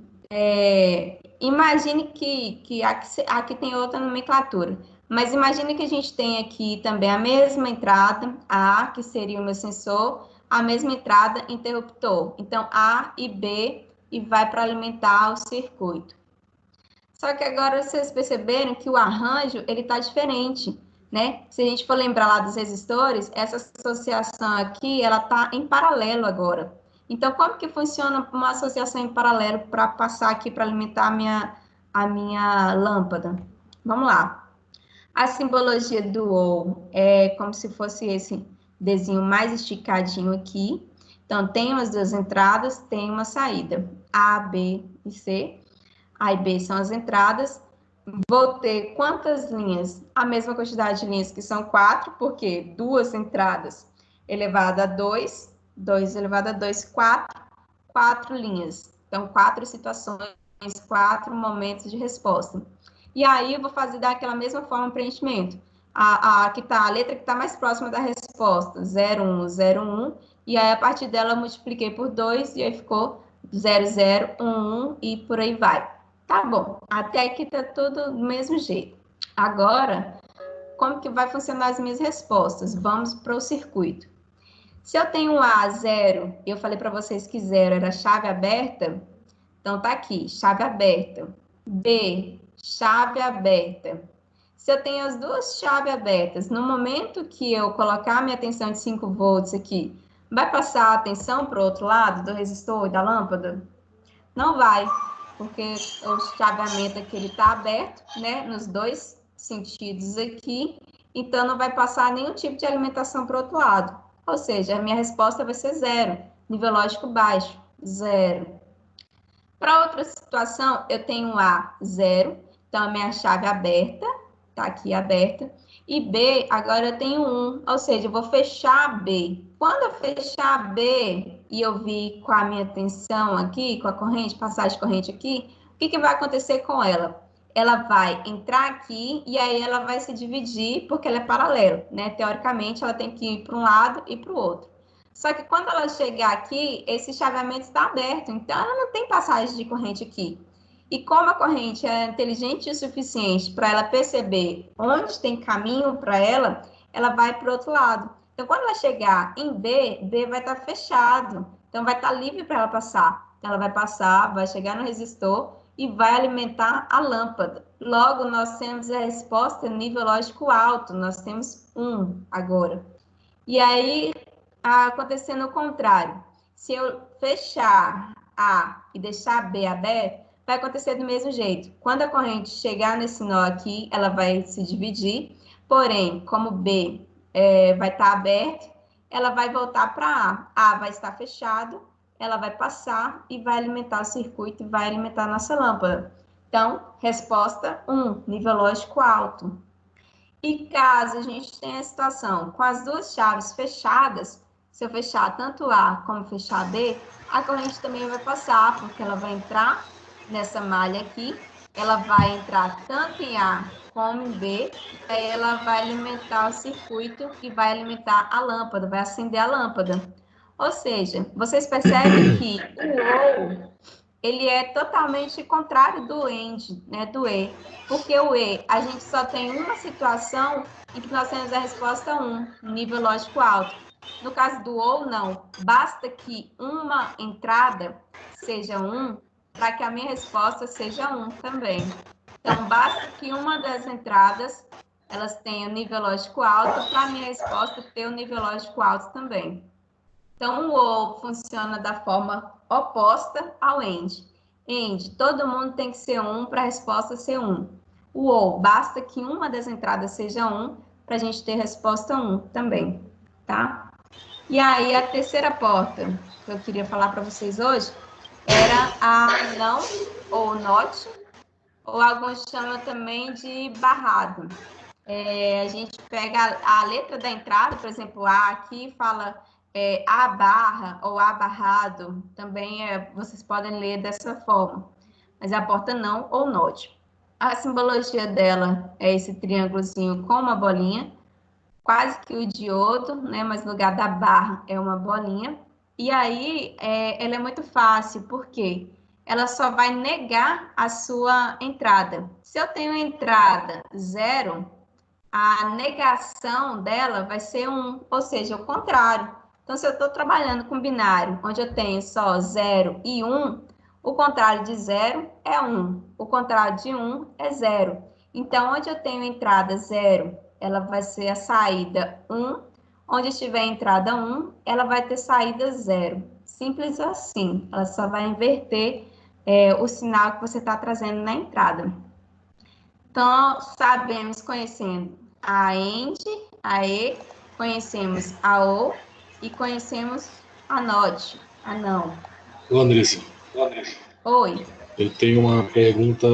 imagine que aqui tem outra nomenclatura. Mas imagine que a gente tem aqui também a mesma entrada, A, que seria o meu sensor, a mesma entrada, interruptor. Então, A e B, e vai para alimentar o circuito. Só que agora vocês perceberam que o arranjo, ele está diferente, né? Se a gente for lembrar lá dos resistores, essa associação aqui, ela está em paralelo agora. Então, como que funciona uma associação em paralelo para passar aqui para alimentar a minha lâmpada? Vamos lá. A simbologia do OU é como se fosse esse desenho mais esticadinho aqui. Então, tem as duas entradas, tem uma saída. A, B e C. A e B são as entradas. Vou ter quantas linhas? A mesma quantidade de linhas, que são 4, porque 2 entradas elevado a 2, 2 elevado a 2, 4 linhas. Então, 4 situações, 4 momentos de resposta. E aí, eu vou dar aquela mesma forma de preenchimento. A letra que está mais próxima da resposta, 0, 1, 0, 1. E aí, a partir dela, eu multipliquei por 2, e aí ficou 0, 0, 1, 1, e por aí vai. Tá bom, até aqui tá tudo do mesmo jeito. Agora, como que vai funcionar as minhas respostas? Vamos para o circuito. Se eu tenho um A, 0, e eu falei para vocês que 0 era chave aberta, então tá aqui, chave aberta. B, chave aberta. Se eu tenho as duas chaves abertas, no momento que eu colocar a minha tensão de 5 volts aqui, vai passar a tensão para o outro lado do resistor e da lâmpada? Não vai, porque o chaveamento aqui ele está aberto, né, nos dois sentidos aqui, então não vai passar nenhum tipo de alimentação para o outro lado. Ou seja, a minha resposta vai ser 0, nível lógico baixo, 0. Para outra situação, eu tenho A, 0, então a minha chave aberta, está aqui aberta, e B, agora eu tenho 1, ou seja, eu vou fechar B. Quando eu fechar B e eu vir com a minha tensão aqui, com a corrente, passagem de corrente aqui, o que vai acontecer com ela? Ela vai entrar aqui e aí ela vai se dividir, porque ela é paralela, né? Teoricamente, ela tem que ir para um lado e para o outro. Só que quando ela chegar aqui, esse chaveamento está aberto, então ela não tem passagem de corrente aqui. E como a corrente é inteligente o suficiente para ela perceber onde tem caminho para ela, ela vai para o outro lado. Então, quando ela chegar em B, B vai estar fechado. Então, vai estar livre para ela passar. Então, ela vai passar, vai chegar no resistor e vai alimentar a lâmpada. Logo, nós temos a resposta nível lógico alto. Nós temos 1 agora. E aí, acontecendo o contrário. Se eu fechar A e deixar B aberto, vai acontecer do mesmo jeito. Quando a corrente chegar nesse nó aqui, ela vai se dividir. Porém, como B vai estar aberto, ela vai voltar para A. A vai estar fechado, ela vai passar e vai alimentar o circuito e vai alimentar a nossa lâmpada. Então, resposta 1, nível lógico alto. E caso a gente tenha a situação com as duas chaves fechadas, se eu fechar tanto A como fechar B, a corrente também vai passar, porque ela vai entrar nessa malha aqui, ela vai entrar tanto em A como em B, e aí ela vai alimentar o circuito e vai alimentar a lâmpada, vai acender a lâmpada. Ou seja, vocês percebem que o OU, ele é totalmente contrário do END, né, do E, porque o E, a gente só tem uma situação em que nós temos a resposta 1, nível lógico alto. No caso do OU, não. Basta que uma entrada seja 1, para que a minha resposta seja 1 também. Então, basta que uma das entradas, elas tenham nível lógico alto, para a minha resposta ter o nível lógico alto também. Então, o ou funciona da forma oposta ao end. End, todo mundo tem que ser 1 para a resposta ser 1. O ou, basta que uma das entradas seja 1 para a gente ter resposta 1 também, tá? E aí, a terceira porta que eu queria falar para vocês hoje era a não ou not, ou alguns chamam também de barrado. A gente pega a letra da entrada, por exemplo, A aqui fala A barra ou A barrado, também vocês podem ler dessa forma, mas é a porta não ou not. A simbologia dela é esse triângulozinho com uma bolinha, quase que o diodo, né? Mas no lugar da barra é uma bolinha. E aí, ela é muito fácil, porque ela só vai negar a sua entrada. Se eu tenho entrada 0, a negação dela vai ser 1, ou seja, o contrário. Então, se eu estou trabalhando com binário, onde eu tenho só 0 e 1, o contrário de 0 é 1, o contrário de 1 é 0. Então, onde eu tenho entrada 0, ela vai ser a saída 1. Onde tiver entrada 1, ela vai ter saída 0. Simples assim. Ela só vai inverter o sinal que você está trazendo na entrada. Então, sabemos, conhecendo a end, a e, conhecemos a o e conhecemos a not, a não. Ô, Andressa, Oi. eu tenho uma pergunta.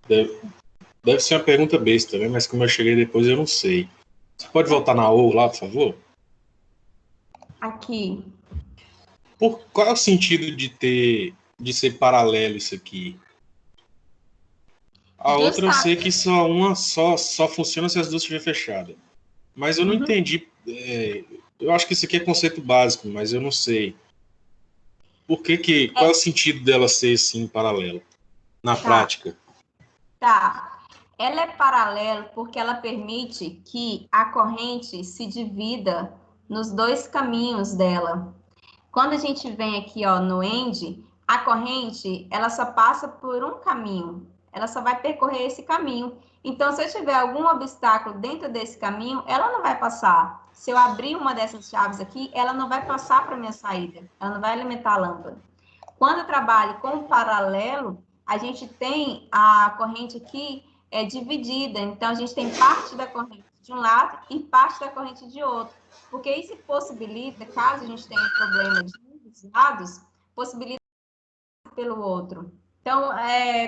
Deve ser uma pergunta besta, né? Mas como eu cheguei depois, eu não sei. Você pode voltar na ou lá, por favor? Aqui. Qual é o sentido de ser paralelo isso aqui? A outra eu sei que só funciona se as duas estiverem fechadas. Mas eu não entendi. Eu acho que isso aqui é conceito básico, mas eu não sei. Qual é o sentido dela ser assim paralelo na prática? Tá. Ela é paralelo porque ela permite que a corrente se divida nos dois caminhos dela. Quando a gente vem aqui, ó, no end, a corrente, ela só passa por um caminho. Ela só vai percorrer esse caminho. Então, se eu tiver algum obstáculo dentro desse caminho, ela não vai passar. Se eu abrir uma dessas chaves aqui, ela não vai passar para a minha saída. Ela não vai alimentar a lâmpada. Quando eu trabalho com paralelo, a gente tem a corrente aqui dividida. Então, a gente tem parte da corrente de um lado e parte da corrente de outro. Porque isso possibilita, caso a gente tenha problema de um dos lados, possibilita pelo outro. Então,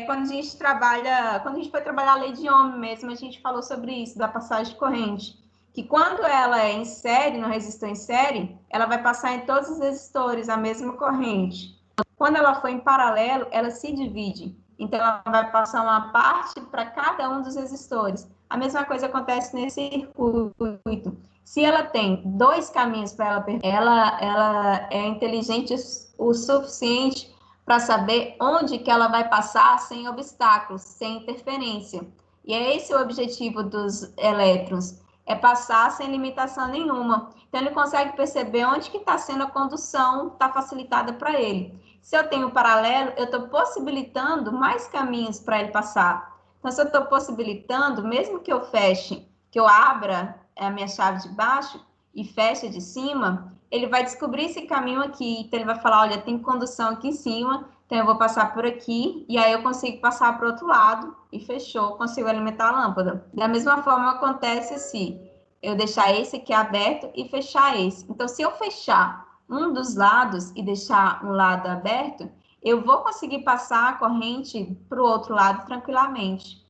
quando a gente foi trabalhar a lei de Ohm mesmo, a gente falou sobre isso, da passagem de corrente. Que quando ela é em série, no resistor em série, ela vai passar em todos os resistores a mesma corrente. Quando ela for em paralelo, ela se divide. Então, ela vai passar uma parte para cada um dos resistores. A mesma coisa acontece nesse circuito. Se ela tem dois caminhos para ela é inteligente o suficiente para saber onde que ela vai passar sem obstáculos, sem interferência. E é esse o objetivo dos elétrons, é passar sem limitação nenhuma. Então, ele consegue perceber onde que está sendo a condução, está facilitada para ele. Se eu tenho paralelo, eu estou possibilitando mais caminhos para ele passar. Então, se eu estou possibilitando, mesmo que eu feche, que eu abra a minha chave de baixo e feche de cima, ele vai descobrir esse caminho aqui. Então, ele vai falar, olha, tem condução aqui em cima, então eu vou passar por aqui, e aí eu consigo passar para o outro lado, e fechou, consigo alimentar a lâmpada. Da mesma forma, acontece se eu deixar esse aqui aberto e fechar esse. Então, se eu fechar um dos lados e deixar um lado aberto, eu vou conseguir passar a corrente para o outro lado tranquilamente.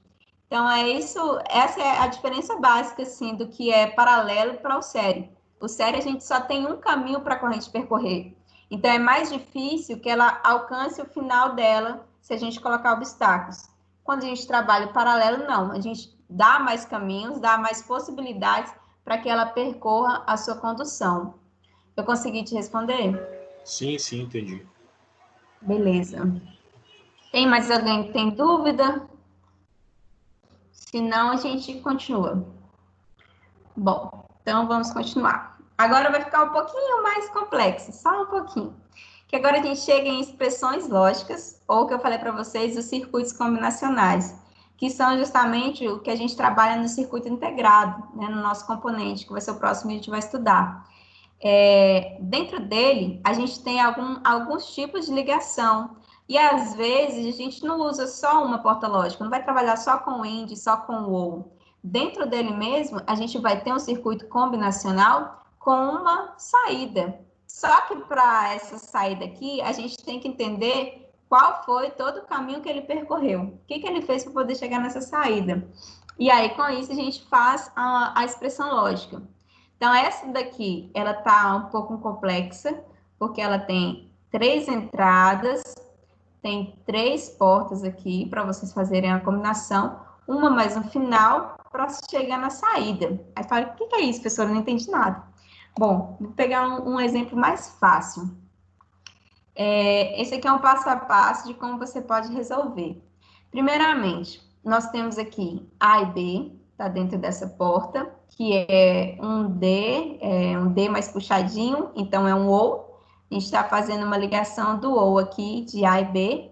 Então, essa é a diferença básica, assim, do que é paralelo para o série. O série, a gente só tem um caminho para a corrente percorrer. Então, é mais difícil que ela alcance o final dela se a gente colocar obstáculos. Quando a gente trabalha o paralelo, não. A gente dá mais caminhos, dá mais possibilidades para que ela percorra a sua condução. Eu consegui te responder? Sim, entendi. Beleza. Tem mais alguém que tem dúvida? Se não, a gente continua. Bom, então vamos continuar. Agora vai ficar um pouquinho mais complexo, só um pouquinho. Que agora a gente chega em expressões lógicas, ou que eu falei para vocês, os circuitos combinacionais, que são justamente o que a gente trabalha no circuito integrado, né, no nosso componente, que vai ser o próximo que a gente vai estudar. dentro dele, a gente tem alguns tipos de ligação. E, às vezes, a gente não usa só uma porta lógica, não vai trabalhar só com o AND, só com o OR. Dentro dele mesmo, a gente vai ter um circuito combinacional com uma saída. Só que para essa saída aqui, a gente tem que entender qual foi todo o caminho que ele percorreu. O que ele fez para poder chegar nessa saída. E aí, com isso, a gente faz a expressão lógica. Então, essa daqui, ela está um pouco complexa, porque ela tem 3 entradas, tem 3 portas aqui, para vocês fazerem a combinação, uma mais no final, para chegar na saída. Aí fala, o que é isso, professora? Eu não entendi nada. Bom, vou pegar um exemplo mais fácil. Esse aqui é um passo a passo de como você pode resolver. Primeiramente, nós temos aqui A e B, está dentro dessa porta, que é um D mais puxadinho, então é um OU. A gente está fazendo uma ligação do OU aqui, de A e B,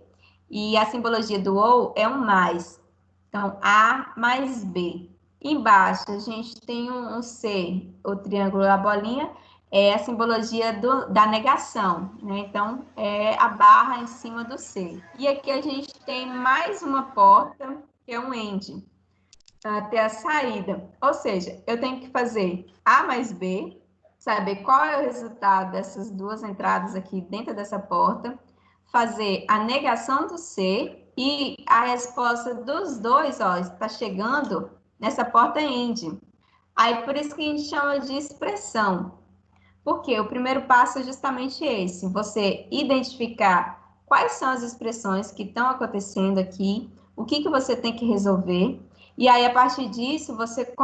e a simbologia do OU é um mais. Então, A mais B. Embaixo, a gente tem um C, o triângulo, a bolinha, é a simbologia da negação, né? Então, é a barra em cima do C. E aqui a gente tem mais uma porta, que é um AND, até a saída. Ou seja, eu tenho que fazer A mais B, saber qual é o resultado dessas duas entradas aqui dentro dessa porta, fazer a negação do C e a resposta dos dois, ó, está chegando nessa porta AND. Aí, por isso que a gente chama de expressão. Porque o primeiro passo é justamente esse, você identificar quais são as expressões que estão acontecendo aqui, o que você tem que resolver, e aí, a partir disso, você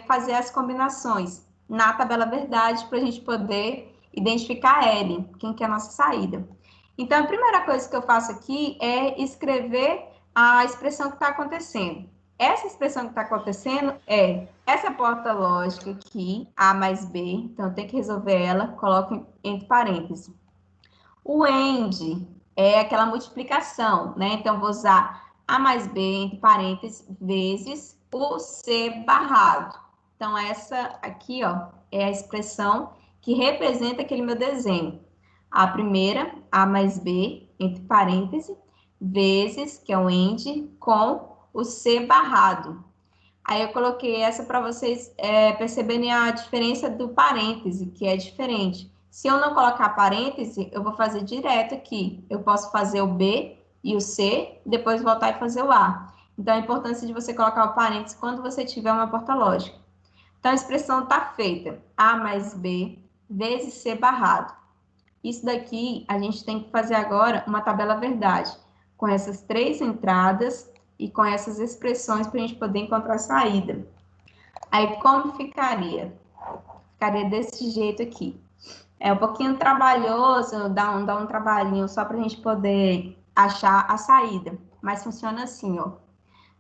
fazer as combinações na tabela verdade para a gente poder identificar a L, quem que é a nossa saída. Então, a primeira coisa que eu faço aqui é escrever a expressão que está acontecendo. Essa expressão que está acontecendo é essa porta lógica aqui, A mais B, então eu tenho que resolver ela, coloco entre parênteses. O AND é aquela multiplicação, né? Então, vou usar A mais B, entre parênteses, vezes o C barrado. Então, essa aqui, ó, é a expressão que representa aquele meu desenho. A primeira, A mais B, entre parênteses, vezes, que é o AND, com o C barrado. Aí eu coloquei essa para vocês perceberem a diferença do parêntese, que é diferente. Se eu não colocar parêntese, eu vou fazer direto aqui. Eu posso fazer o B e o C, depois voltar e fazer o A. Então, a importância de você colocar o parêntese quando você tiver uma porta lógica. Então, a expressão está feita. A mais B vezes C barrado. Isso daqui, a gente tem que fazer agora uma tabela verdade, com essas 3 entradas e com essas expressões para a gente poder encontrar a saída. Aí, como ficaria? Ficaria desse jeito aqui. É um pouquinho trabalhoso, dá um trabalhinho só para a gente poder achar a saída. Mas funciona assim, ó.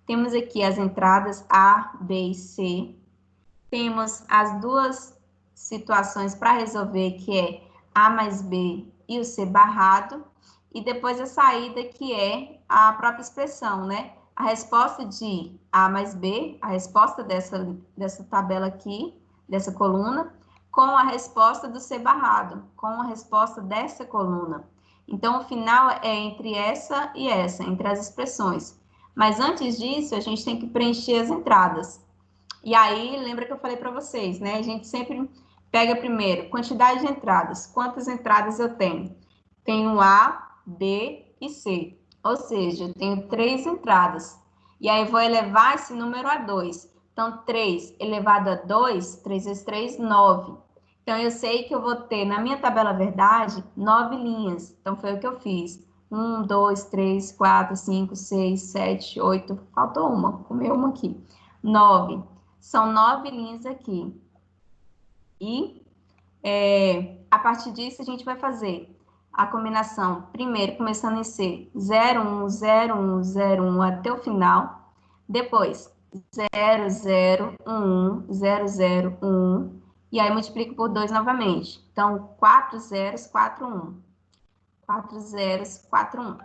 Temos aqui as entradas A, B e C. Temos as duas situações para resolver, que é A mais B e o C barrado. E depois a saída, que é a própria expressão, né? A resposta de A mais B, a resposta dessa tabela aqui, dessa coluna, com a resposta do C barrado, com a resposta dessa coluna. Então, o final é entre essa e essa, entre as expressões. Mas antes disso, a gente tem que preencher as entradas. E aí, lembra que eu falei para vocês, né? A gente sempre pega primeiro quantidade de entradas. Quantas entradas eu tenho? Tenho A, B e C. Ou seja, eu tenho 3 entradas. E aí, vou elevar esse número a 2. Então, 3 elevado a 2, 3 vezes 3, 9. Então, eu sei que eu vou ter, na minha tabela verdade, 9 linhas. Então, foi o que eu fiz. 1, 2, 3, 4, 5, 6, 7, 8. Faltou uma, comeu uma aqui. 9. São 9 linhas aqui. E, a partir disso, a gente vai fazer a combinação, primeiro, começando em C, 0, 1, 0, 1, 0, 1, até o final. Depois, 0, 0, 1, 0, 0, 1. E aí, multiplico por 2 novamente. Então, 4 zeros, 4, 1. 4 zeros, 4, 1.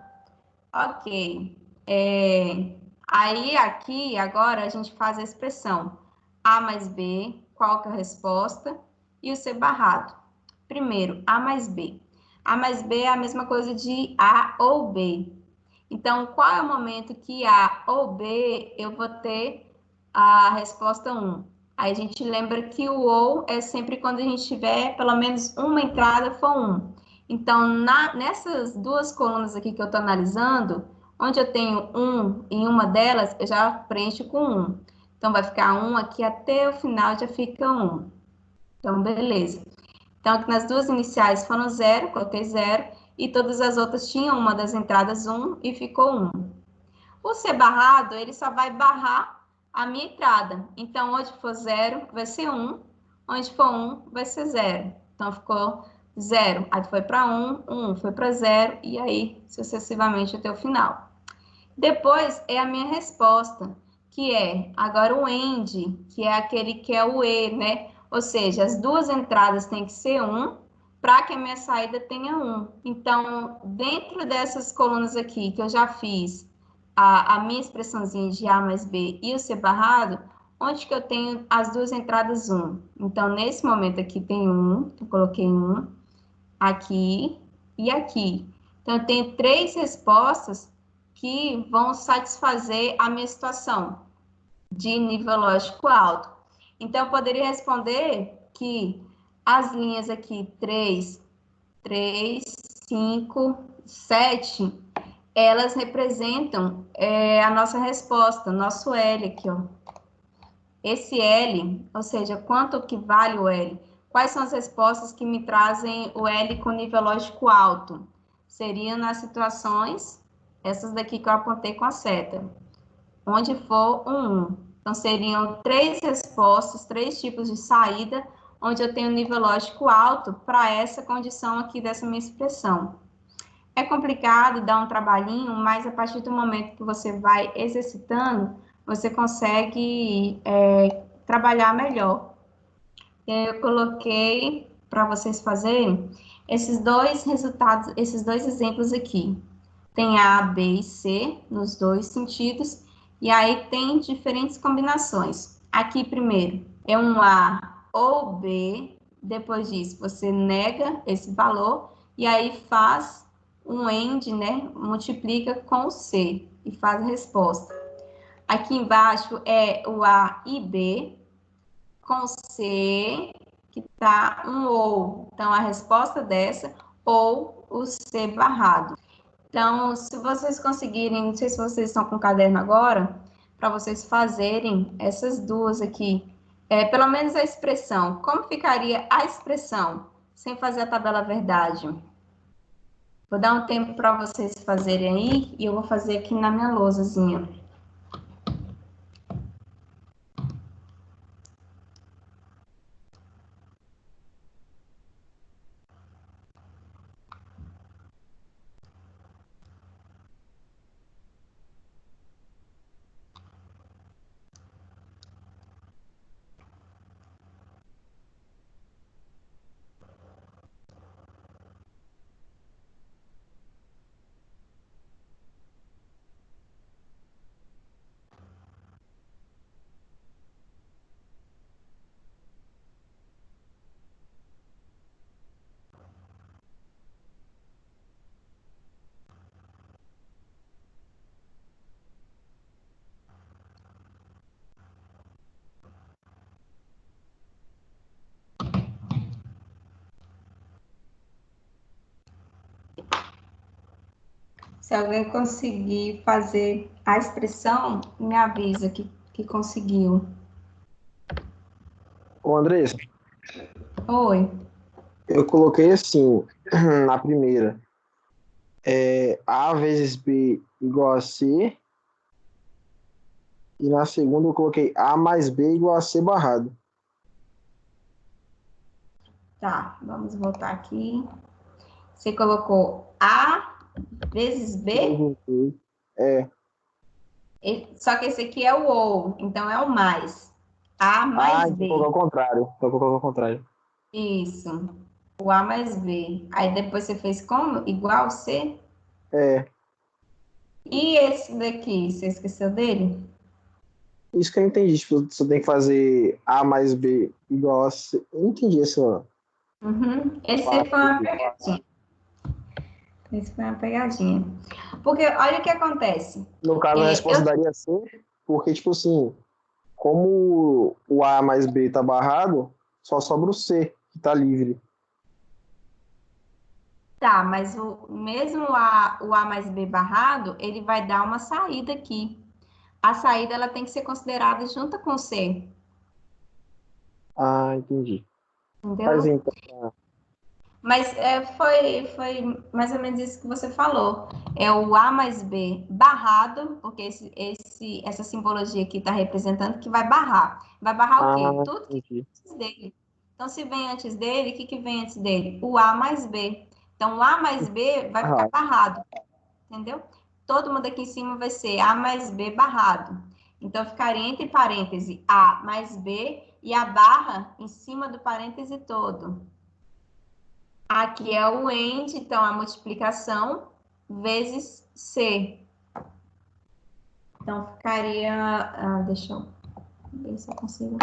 Ok. Aí, aqui, agora, a gente faz a expressão A mais B, qual que é a resposta? e o C barrado. Primeiro, A mais B. A mais B é a mesma coisa de A ou B. Então, qual é o momento que A ou B eu vou ter a resposta 1? Aí a gente lembra que o ou é sempre quando a gente tiver pelo menos uma entrada for 1. Então, nessas duas colunas aqui que eu estou analisando, onde eu tenho 1 em uma delas, eu já preencho com 1. Então, vai ficar 1 aqui até o final, já fica 1. Então, beleza. Então, aqui nas duas iniciais foram 0, coloquei 0, e todas as outras tinham uma das entradas 1 e ficou 1. O C barrado, ele só vai barrar a minha entrada. Então, onde for 0, vai ser 1. Onde for 1, vai ser 0. Então, ficou 0. Aí foi para 1, 1 foi para 0, e aí, sucessivamente, até o final. Depois, é a minha resposta, que é, agora o AND, que é aquele que é o E, né? Ou seja, as duas entradas têm que ser 1, para que a minha saída tenha 1. Então, dentro dessas colunas aqui, que eu já fiz, a minha expressãozinha de A mais B e o C barrado, onde que eu tenho as duas entradas 1? Então, nesse momento aqui tem 1, eu coloquei 1, aqui e aqui. Então, eu tenho 3 respostas que vão satisfazer a minha situação de nível lógico alto. Então, eu poderia responder que as linhas aqui 3, 5, 7, elas representam a nossa resposta, nosso L aqui, ó. Esse L, ou seja, quanto que vale o L? Quais são as respostas que me trazem o L com nível lógico alto? Seriam nas situações, essas daqui que eu apontei com a seta, onde for um 1. Então, seriam 3 respostas, 3 tipos de saída, onde eu tenho nível lógico alto para essa condição aqui dessa minha expressão. É complicado, dá um trabalhinho, mas a partir do momento que você vai exercitando, você consegue trabalhar melhor. Eu coloquei para vocês fazerem esses dois resultados, esses dois exemplos aqui. Tem A, B e C nos dois sentidos, e aí tem diferentes combinações. Aqui, primeiro, é um A ou B, depois disso, você nega esse valor, e aí faz um AND, né? Multiplica com o C e faz a resposta. Aqui embaixo é o A e B, com C, que está um ou. Então, a resposta dessa, ou o C barrado. Então, se vocês conseguirem, não sei se vocês estão com o caderno agora, para vocês fazerem essas duas aqui, pelo menos a expressão. Como ficaria a expressão, sem fazer a tabela verdade? Vou dar um tempo para vocês fazerem aí, e eu vou fazer aqui na minha lousazinha. Se alguém conseguir fazer a expressão, me avisa que conseguiu. Ô, Andressa, Oi. eu coloquei assim, na primeira, A vezes B igual a C, e na segunda eu coloquei A mais B igual a C barrado. Tá, vamos voltar aqui. Você colocou A vezes B? É. Só que esse aqui é o ou, então é o mais. A mais B. Então colocou ao contrário. Isso. O A mais B. Aí depois você fez como? Igual C? É. E esse daqui, você esqueceu dele? Isso que eu entendi, tipo, você tem que fazer A mais B igual a C. Eu não entendi isso. Uhum. Esse foi uma pegadinha. Esse foi uma pegadinha. Porque olha o que acontece. No caso, a resposta daria C, porque, tipo assim, como o A mais B tá barrado, só sobra o C, que tá livre. Tá, mas mesmo o A mais B barrado, ele vai dar uma saída aqui. A saída ela tem que ser considerada junto com o C, Ah, entendi. Mas entendeu? então, Mas foi mais ou menos isso que você falou. É o A mais B barrado, porque essa simbologia aqui está representando que vai barrar. Vai barrar o quê? Tudo que vem entendi. antes dele. Então, se vem antes dele, o que vem antes dele? O A mais B. Então, o A mais B vai ficar barrado, entendeu? Todo mundo aqui em cima vai ser A mais B barrado. Então, ficaria entre parêntese A mais B e a barra em cima do parêntese todo. Aqui é o end, então a multiplicação vezes C. Então ficaria. Deixa eu ver se eu consigo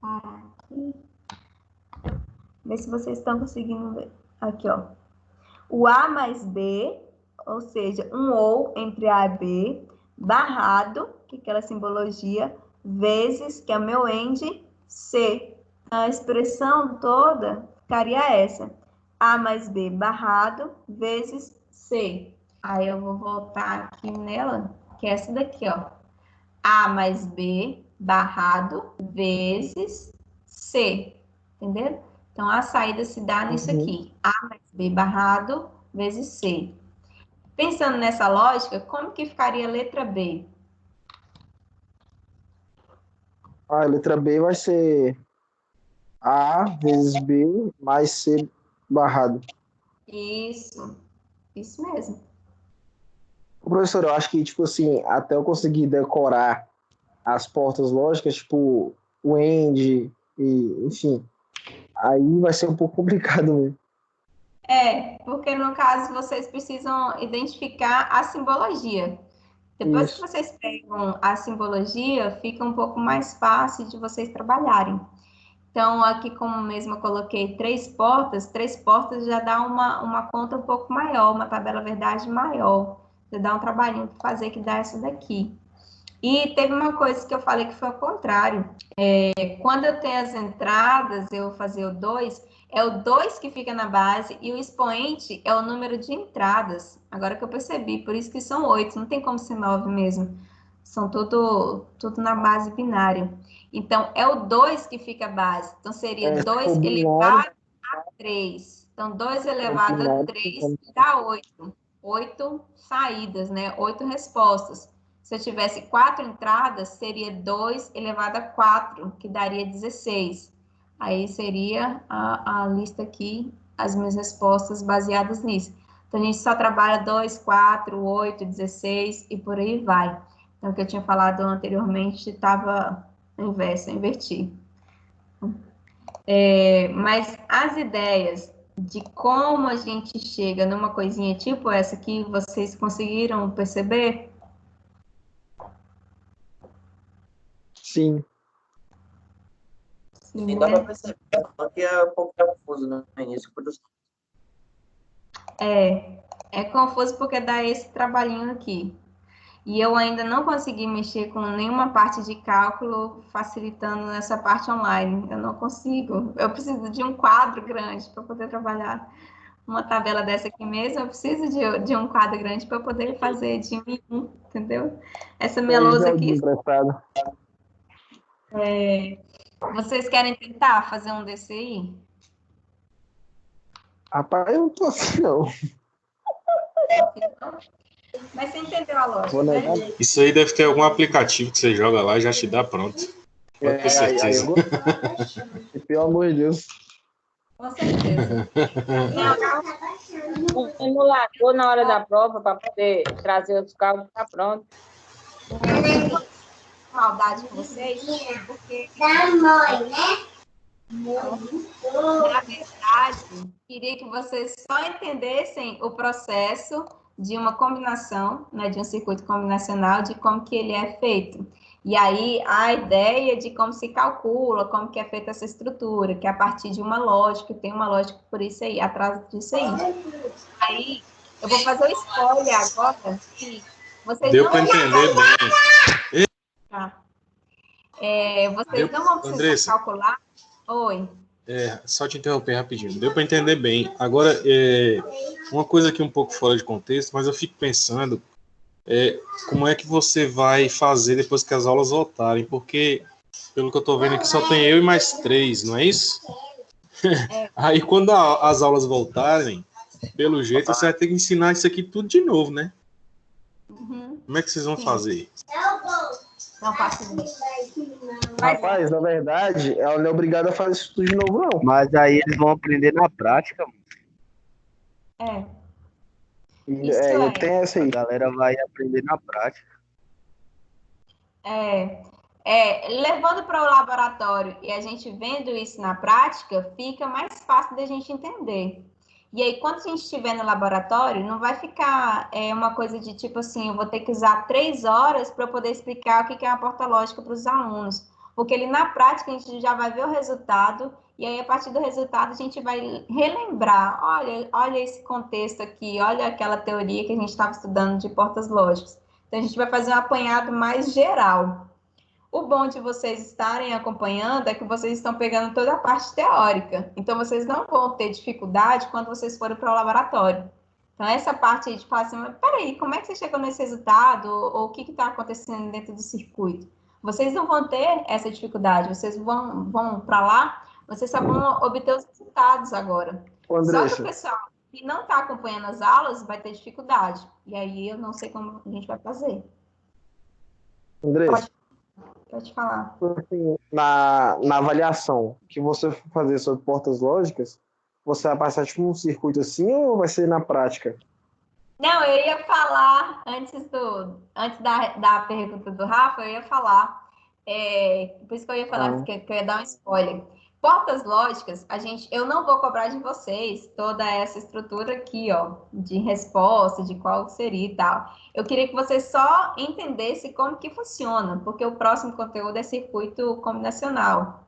parar aqui. Ver se vocês estão conseguindo ver. Aqui, ó. O A mais B, ou seja, um ou entre A e B, barrado, que é aquela simbologia, vezes, que é o meu end, C. A expressão toda ficaria essa. A mais B barrado vezes C. Aí eu vou voltar aqui nela, que é essa daqui, ó. A mais B barrado vezes C. Entendeu? Então, a saída se dá nisso aqui. A mais B barrado vezes C. Pensando nessa lógica, como que ficaria a letra B? A letra B vai ser A vezes B mais C barrado. Isso mesmo. Professor, eu acho que, tipo assim, até eu conseguir decorar as portas lógicas, tipo, o AND, e, enfim, aí vai ser um pouco complicado mesmo. Porque no caso vocês precisam identificar a simbologia. Depois que Isso. vocês pegam a simbologia, fica um pouco mais fácil de vocês trabalharem. Então, aqui como mesmo eu coloquei três portas já dá uma conta um pouco maior, uma tabela verdade maior. Você dá um trabalhinho para fazer que dá essa daqui. E teve uma coisa que eu falei que foi o contrário. Quando eu tenho as entradas, eu vou fazer o 2, é o 2 que fica na base e o expoente é o número de entradas. Agora que eu percebi, por isso que são 8, não tem como ser 9 mesmo. São tudo na base binária. Então, é o 2 que fica a base. Então, seria 2 elevado a 3. Então, 2 elevado a 3 dá 8. 8 saídas, né? 8 respostas. Se eu tivesse 4 entradas, seria 2 elevado a 4, que daria 16. Aí seria a lista aqui, as minhas respostas baseadas nisso. Então, a gente só trabalha 2, 4, 8, 16 e por aí vai. Então, o que eu tinha falado anteriormente estava inverso, eu inverti. Mas as ideias de como a gente chega numa coisinha tipo essa aqui, vocês conseguiram perceber? Sim. Sim, dá para perceber. Só que é um pouco confuso no início. É confuso porque dá esse trabalhinho aqui. E eu ainda não consegui mexer com nenhuma parte de cálculo facilitando essa parte online. Eu não consigo. Eu preciso de um quadro grande para poder trabalhar uma tabela dessa aqui mesmo. Eu preciso de um quadro grande para poder fazer de um em um, entendeu? Essa minha lousa aqui. Vocês querem tentar fazer um desse aí? Rapaz, eu não tô assim, não. Mas você entendeu a lógica, né? Isso aí deve ter algum aplicativo que você joga lá e já te dá pronto. Pode ter certeza. Pelo amor de Deus. Com certeza. Um simulador na hora da prova para poder trazer os cálculos, tá pronto. Maldade com vocês, porque na verdade, queria que vocês só entendessem o processo de uma combinação, né, de um circuito combinacional, de como que ele é feito. E aí, a ideia de como se calcula, como que é feita essa estrutura, que é a partir de uma lógica, tem uma lógica por isso aí, atrás disso aí. Aí, eu vou fazer o spoiler agora, que vocês Deu não para vão entender bem. precisar, vocês não vão precisar Andressa, calcular. Oi. só te interromper rapidinho. Deu para entender bem. Agora, uma coisa aqui um pouco fora de contexto, mas eu fico pensando como é que você vai fazer depois que as aulas voltarem, porque, pelo que eu estou vendo aqui, só tem eu e mais 3, não é isso? Aí, quando as aulas voltarem, pelo jeito, você vai ter que ensinar isso aqui tudo de novo, né? Uhum. Como é que vocês vão Sim. fazer? Não faço isso. Rapaz, na verdade, ela não é obrigada a fazer isso tudo de novo, não. Mas aí eles vão aprender na prática, mano. Isso é. Tem essa A aí. galera vai aprender na prática. Levando para o laboratório e a gente vendo isso na prática, fica mais fácil da gente entender. E aí, quando a gente estiver no laboratório, não vai ficar uma coisa de tipo assim, eu vou ter que usar 3 horas para poder explicar o que é uma porta lógica para os alunos. Porque ali na prática a gente já vai ver o resultado, e aí a partir do resultado a gente vai relembrar, olha esse contexto aqui, olha aquela teoria que a gente estava estudando de portas lógicas. Então a gente vai fazer um apanhado mais geral. O bom de vocês estarem acompanhando é que vocês estão pegando toda a parte teórica. Então, vocês não vão ter dificuldade quando vocês forem para o laboratório. Então, essa parte aí de falar assim, mas peraí, como é que você chegou nesse resultado? Ou o que está acontecendo dentro do circuito? Vocês não vão ter essa dificuldade. Vocês vão para lá, vocês só vão obter os resultados agora. Só que o pessoal que não está acompanhando as aulas vai ter dificuldade. E aí, eu não sei como a gente vai fazer. Andressa, Pode falar. assim, na avaliação que você for fazer sobre portas lógicas, você vai passar tipo um circuito assim ou vai ser na prática? Não, eu ia falar, antes da pergunta do Rafa, eu ia falar, por isso que eu ia falar, que eu ia dar um spoiler. Portas lógicas, eu não vou cobrar de vocês toda essa estrutura aqui, ó, de resposta, de qual seria e tal. Eu queria que vocês só entendessem como que funciona, porque o próximo conteúdo é circuito combinacional.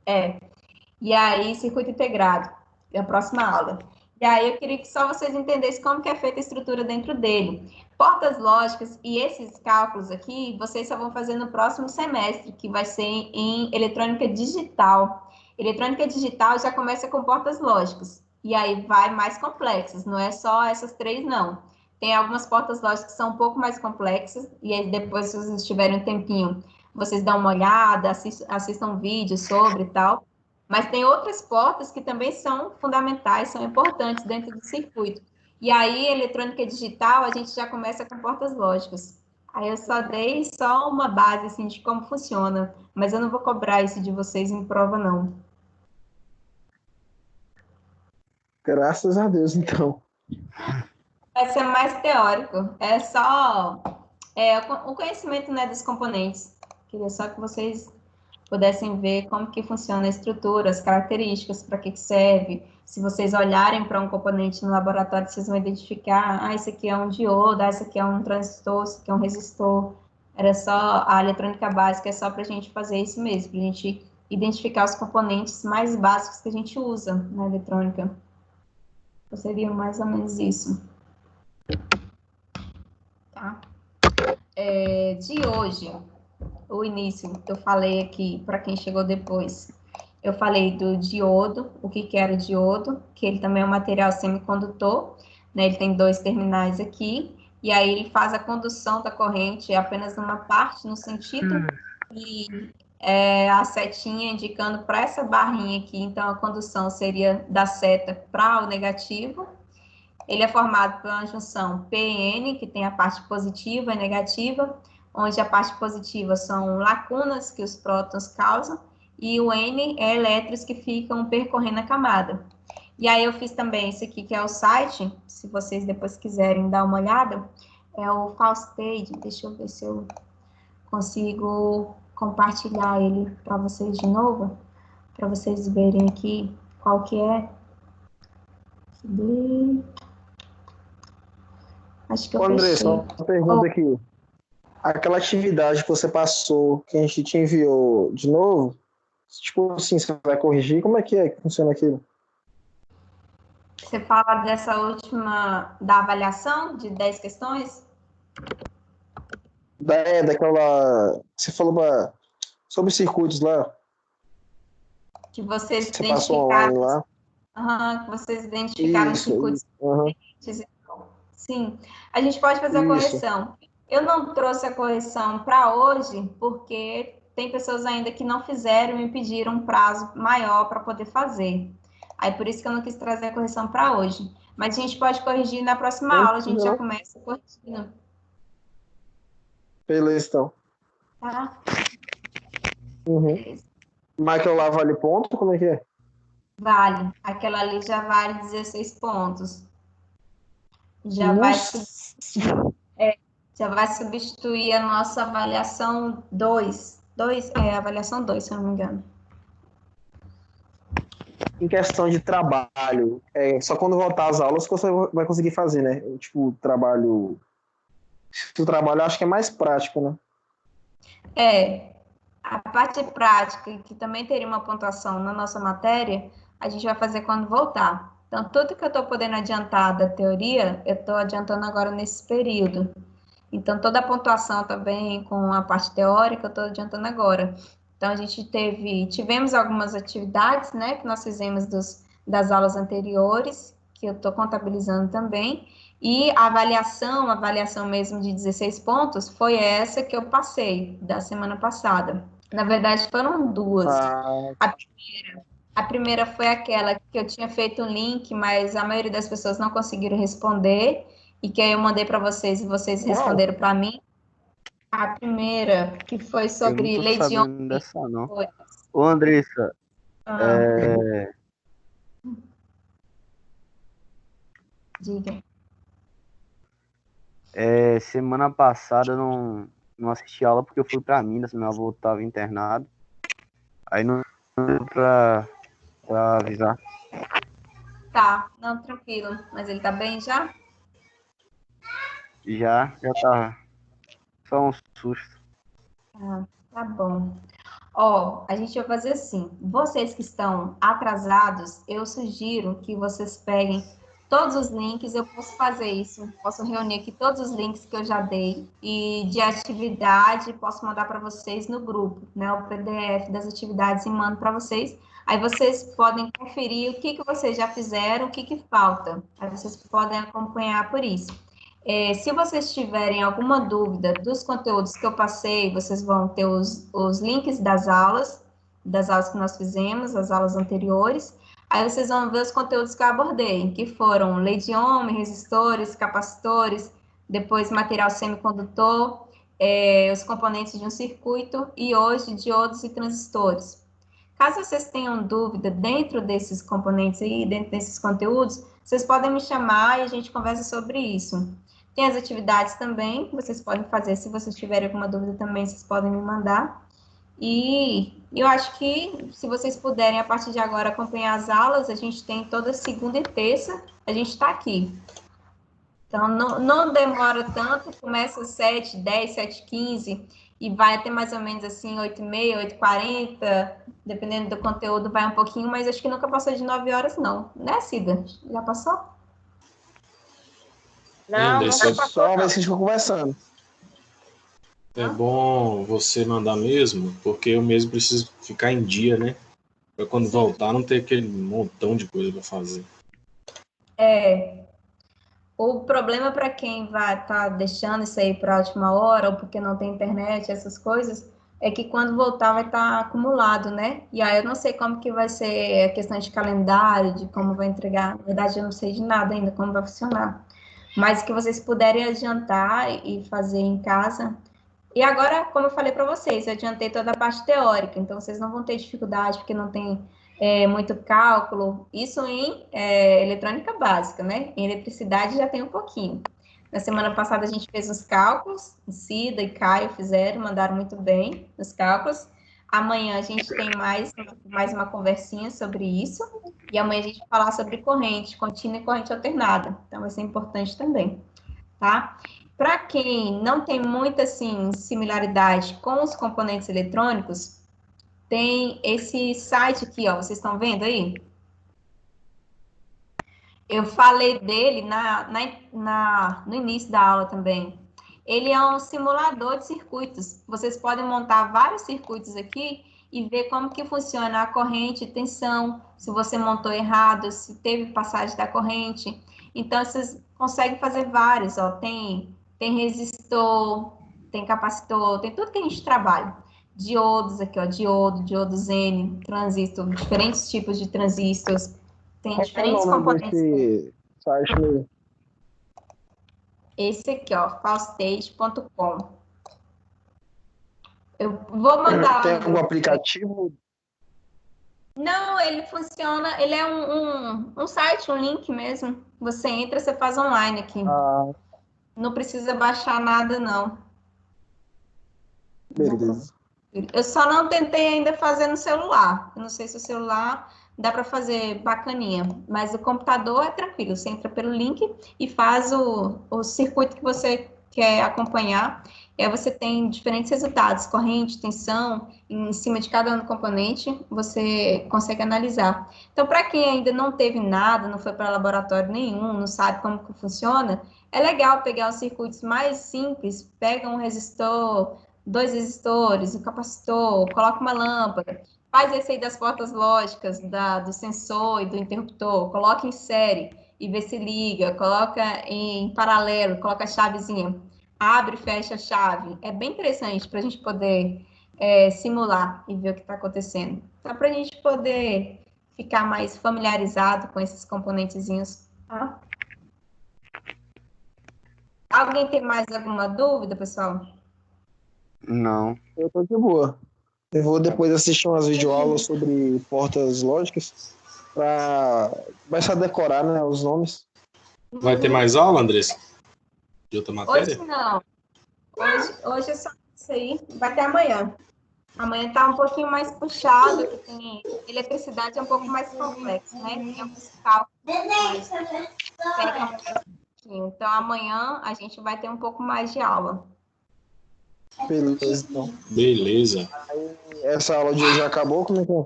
E aí, circuito integrado, é a próxima aula. E aí, eu queria que só vocês entendessem como que é feita a estrutura dentro dele. Portas lógicas e esses cálculos aqui, vocês só vão fazer no próximo semestre, que vai ser em eletrônica digital. Eletrônica digital já começa com portas lógicas. E aí, vai mais complexas. Não é só essas 3, não. Tem algumas portas lógicas que são um pouco mais complexas. E aí, depois, se vocês tiverem um tempinho, vocês dão uma olhada, assistam um vídeo sobre e tal. Mas tem outras portas que também são fundamentais, são importantes dentro do circuito. E aí, eletrônica digital, a gente já começa com portas lógicas. Aí eu só dei uma base assim, de como funciona, mas eu não vou cobrar isso de vocês em prova, não. Graças a Deus, então. Vai ser mais teórico, é só o conhecimento, né, dos componentes. Queria só que vocês pudessem ver como que funciona a estrutura, as características, para que serve. Se vocês olharem para um componente no laboratório, vocês vão identificar, esse aqui é um diodo, esse aqui é um transistor, esse aqui é um resistor. Era só a eletrônica básica, é só para a gente fazer isso mesmo, para a gente identificar os componentes mais básicos que a gente usa na eletrônica. Então, seria mais ou menos isso. Tá? De hoje, o início que eu falei aqui, para quem chegou depois, eu falei do diodo, o que era o diodo, que ele também é um material semicondutor, né? Ele tem 2 terminais aqui, e aí ele faz a condução da corrente apenas numa parte, no sentido, e a setinha indicando para essa barrinha aqui, então a condução seria da seta para o negativo. Ele é formado por uma junção P e N, que tem a parte positiva e negativa, onde a parte positiva são lacunas que os prótons causam, e o N é elétrons que ficam percorrendo a camada. E aí eu fiz também esse aqui, que é o site, se vocês depois quiserem dar uma olhada, é o Faustage, deixa eu ver se eu consigo compartilhar ele para vocês de novo, para vocês verem aqui qual que é. Acho que eu André, fechei. só uma pergunta aqui. aquela atividade que você passou, que a gente te enviou de novo, tipo assim, você vai corrigir, como é que funciona aquilo? Você fala dessa última, da avaliação de 10 questões? Daquela. Você falou sobre circuitos lá, Que vocês você passou online identificaram, lá. que vocês identificaram circuitos Aham, diferentes. Sim, a gente pode fazer a isso. correção. Eu não trouxe a correção para hoje, porque tem pessoas ainda que não fizeram e me pediram um prazo maior para poder fazer. Aí por isso que eu não quis trazer a correção para hoje. Mas a gente pode corrigir na próxima aula, a gente já começa corrigindo, Beleza, então. tá? Uhum. Beleza. Mas aquilo lá vale ponto? Como é que é? Vale. Aquela ali já vale 16 pontos. Já Nossa. já vai substituir a nossa avaliação 2. Avaliação 2, se eu não me engano. Em questão de trabalho, só quando voltar às aulas que você vai conseguir fazer, né? Tipo, trabalho. O trabalho eu acho que é mais prático, né? A parte prática, que também teria uma pontuação na nossa matéria, a gente vai fazer quando voltar. Então, tudo que eu estou podendo adiantar da teoria, eu estou adiantando agora nesse período. Então, toda a pontuação também com a parte teórica, eu estou adiantando agora. Então, a gente tivemos algumas atividades, né, que nós fizemos das aulas anteriores, que eu estou contabilizando também, e a avaliação mesmo de 16 pontos, foi essa que eu passei da semana passada. Na verdade, foram duas. A primeira foi aquela que eu tinha feito um link, mas a maioria das pessoas não conseguiram responder, e que aí eu mandei para vocês e vocês responderam para mim. A primeira, que foi Eu não sobre tô lei de sabendo dessa, não. Foi. Ô, Andressa, Diga. semana passada eu não assisti aula porque eu fui pra Minas, meu avô tava internado. Aí não deu pra avisar. Tá, não, tranquilo. Mas ele tá bem já? Já tá. Só um susto. Tá bom. Ó, a gente vai fazer assim. Vocês que estão atrasados, eu sugiro que vocês peguem todos os links. Eu posso fazer isso. Posso reunir aqui todos os links que eu já dei e de atividade posso mandar para vocês no grupo, né? O PDF das atividades e mando para vocês. Aí vocês podem conferir o que vocês já fizeram, o que falta. Aí vocês podem acompanhar por isso. Se vocês tiverem alguma dúvida dos conteúdos que eu passei, vocês vão ter os links das aulas que nós fizemos, as aulas anteriores. Aí vocês vão ver os conteúdos que eu abordei, que foram lei de Ohm, resistores, capacitores, depois material semicondutor, os componentes de um circuito e hoje diodos e transistores. Caso vocês tenham dúvida dentro desses componentes aí, dentro desses conteúdos, vocês podem me chamar e a gente conversa sobre isso. Tem as atividades também, que vocês podem fazer. Se vocês tiverem alguma dúvida também, vocês podem me mandar. E eu acho que, se vocês puderem, a partir de agora, acompanhar as aulas, a gente tem toda segunda e terça, a gente está aqui. Então, não demora tanto, começa às 7h10, 7h15, e vai até mais ou menos assim, 8h30, 8h40, dependendo do conteúdo, vai um pouquinho, mas acho que nunca passou de 9 horas, não. Né, Cida? Já passou? Não, André, nunca só passou, Só não. vai vocês ficam conversando. é bom você mandar mesmo, porque eu mesmo preciso ficar em dia, né? Para quando voltar não ter aquele montão de coisa para fazer. O problema para quem vai estar deixando isso aí para a última hora, ou porque não tem internet, essas coisas, é que quando voltar vai estar acumulado, né? E aí eu não sei como que vai ser a questão de calendário, de como vai entregar. Na verdade, eu não sei de nada ainda como vai funcionar. Mas que vocês puderem adiantar e fazer em casa. E agora, como eu falei para vocês, eu adiantei toda a parte teórica, então vocês não vão ter dificuldade, porque não tem muito cálculo. Isso em eletrônica básica, né? Em eletricidade já tem um pouquinho. Na semana passada a gente fez os cálculos, Cida e Caio fizeram, mandaram muito bem os cálculos. Amanhã a gente tem mais uma conversinha sobre isso, e amanhã a gente vai falar sobre corrente contínua e corrente alternada, então vai ser importante também, tá? Para quem não tem muita assim, similaridade com os componentes eletrônicos, tem esse site aqui, ó, vocês estão vendo aí? Eu falei dele no início da aula também. Ele é um simulador de circuitos. Vocês podem montar vários circuitos aqui e ver como que funciona a corrente, tensão, se você montou errado, se teve passagem da corrente. Então, vocês conseguem fazer vários, ó. Tem resistor, tem capacitor, tem tudo que a gente trabalha. Diodos aqui, ó, diodos N, transistor, diferentes tipos de transistores. Tem Qual é o diferentes nome componentes. desse site mesmo? Esse aqui, ó, fallstage.com. Eu vou mandar Tem lá no algum grupo. aplicativo? Não, ele funciona, ele é um site, um link mesmo. Você entra, você faz online aqui. Ah, Não precisa baixar nada, não. beleza. Eu só não tentei ainda fazer no celular. Eu não sei se o celular dá para fazer bacaninha, mas o computador é tranquilo. Você entra pelo link e faz o circuito que você quer acompanhar. E aí você tem diferentes resultados, corrente, tensão, em cima de cada componente, você consegue analisar. Então, para quem ainda não teve nada, não foi para laboratório nenhum, não sabe como que funciona, é legal pegar os circuitos mais simples, pega um resistor, dois resistores, um capacitor, coloca uma lâmpada, faz esse aí das portas lógicas, do sensor e do interruptor, coloca em série e vê se liga, coloca em paralelo, coloca a chavezinha, abre e fecha a chave. É bem interessante para a gente poder simular e ver o que está acontecendo. Então, para a gente poder ficar mais familiarizado com esses componentezinhos. Tá? Alguém tem mais alguma dúvida, pessoal? Não. Eu tô de boa. Eu vou depois assistir umas videoaulas sobre portas lógicas para começar a decorar, né, os nomes. Vai ter mais aula, Andressa? De outra Hoje matéria? não. Hoje é só isso aí. Vai ter amanhã. Amanhã tá um pouquinho mais puxado, que tem eletricidade é um pouco mais complexo, né? Tem alguns cálculos mais pega mais um pouquinho. Então amanhã a gente vai ter um pouco mais de aula. Beleza, então. Beleza. Essa aula de hoje já acabou? Como é que é?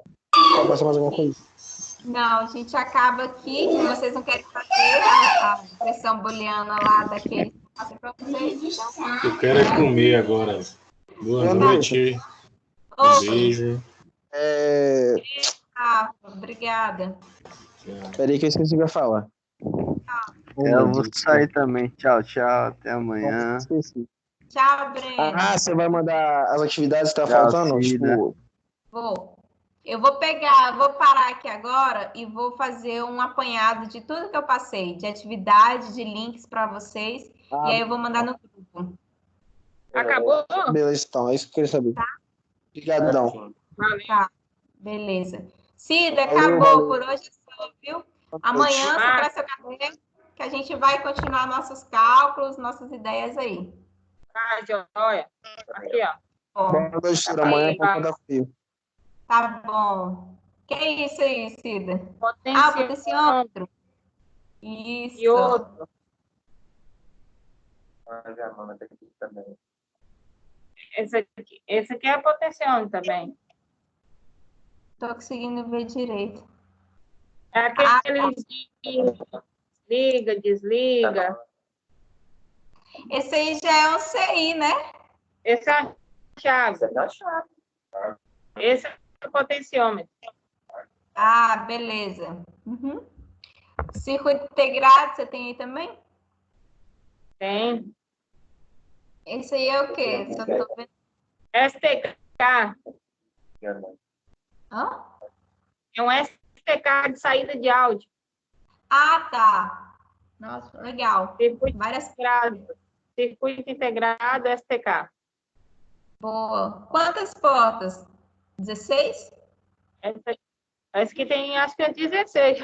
Vai passar mais alguma coisa? Não, a gente acaba aqui. Vocês não querem fazer a pressão booleana lá daquele que eu passei para vocês? Então, Eu quero é comer agora. Boa Boa noite. Um Ô, beijo. obrigada. Tchau. Peraí que eu esqueci o que eu ia falar. Eu vou sair também. Tchau, tchau. Até amanhã. Esqueci. Tchau, Breno. Você vai mandar as atividades que tá Tchau, faltando? Cida. Tipo, Eu vou parar aqui agora e vou fazer um apanhado de tudo que eu passei, de atividade, de links para vocês, e aí eu vou mandar no grupo. Acabou? beleza, então. É isso que eu queria saber. Obrigadão. Valeu. Tá, beleza. Cida, Valeu, acabou valeu. por hoje só, viu? Amanhã você traz seu caderno, que a gente vai continuar nossos cálculos, nossas ideias aí. Tá, joia. Aqui, ó. Ó, Boa noite, Cida. Amanhã Vai. vou contar comigo. tá bom. Que é isso aí, Cida? O potenciômetro. Isso. E outro. Já manda aqui também. Esse aqui é potenciômetro também. Tô conseguindo ver direito. É aquele de liga, desliga. Esse aí já é um CI, né? Esse é a chave. Você tá chato. Esse é o potenciômetro. Ah, beleza. Uhum. Circuito integrado, você tem aí também? Tem. Esse aí é o quê? Só tô vendo. STK. Hã? É um STK de saída de áudio. Ah, tá. Nossa, legal. Circuito Várias. integrado. Circuito integrado STK. Boa. Quantas portas? 16? Esse aqui tem, acho que é 16.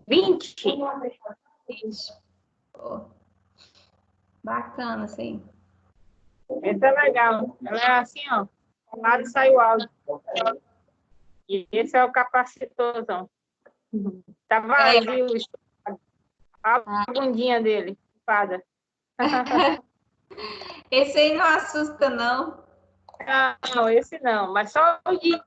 20. Ixi. Pô. Bacana, assim. Esse é legal. Ela é assim, ó. Um lado sai o áudio. E esse é o capacitorzão. Tá vazio o estômago. A bundinha dele, fada. Esse aí não assusta, não. Não, esse não, mas só o de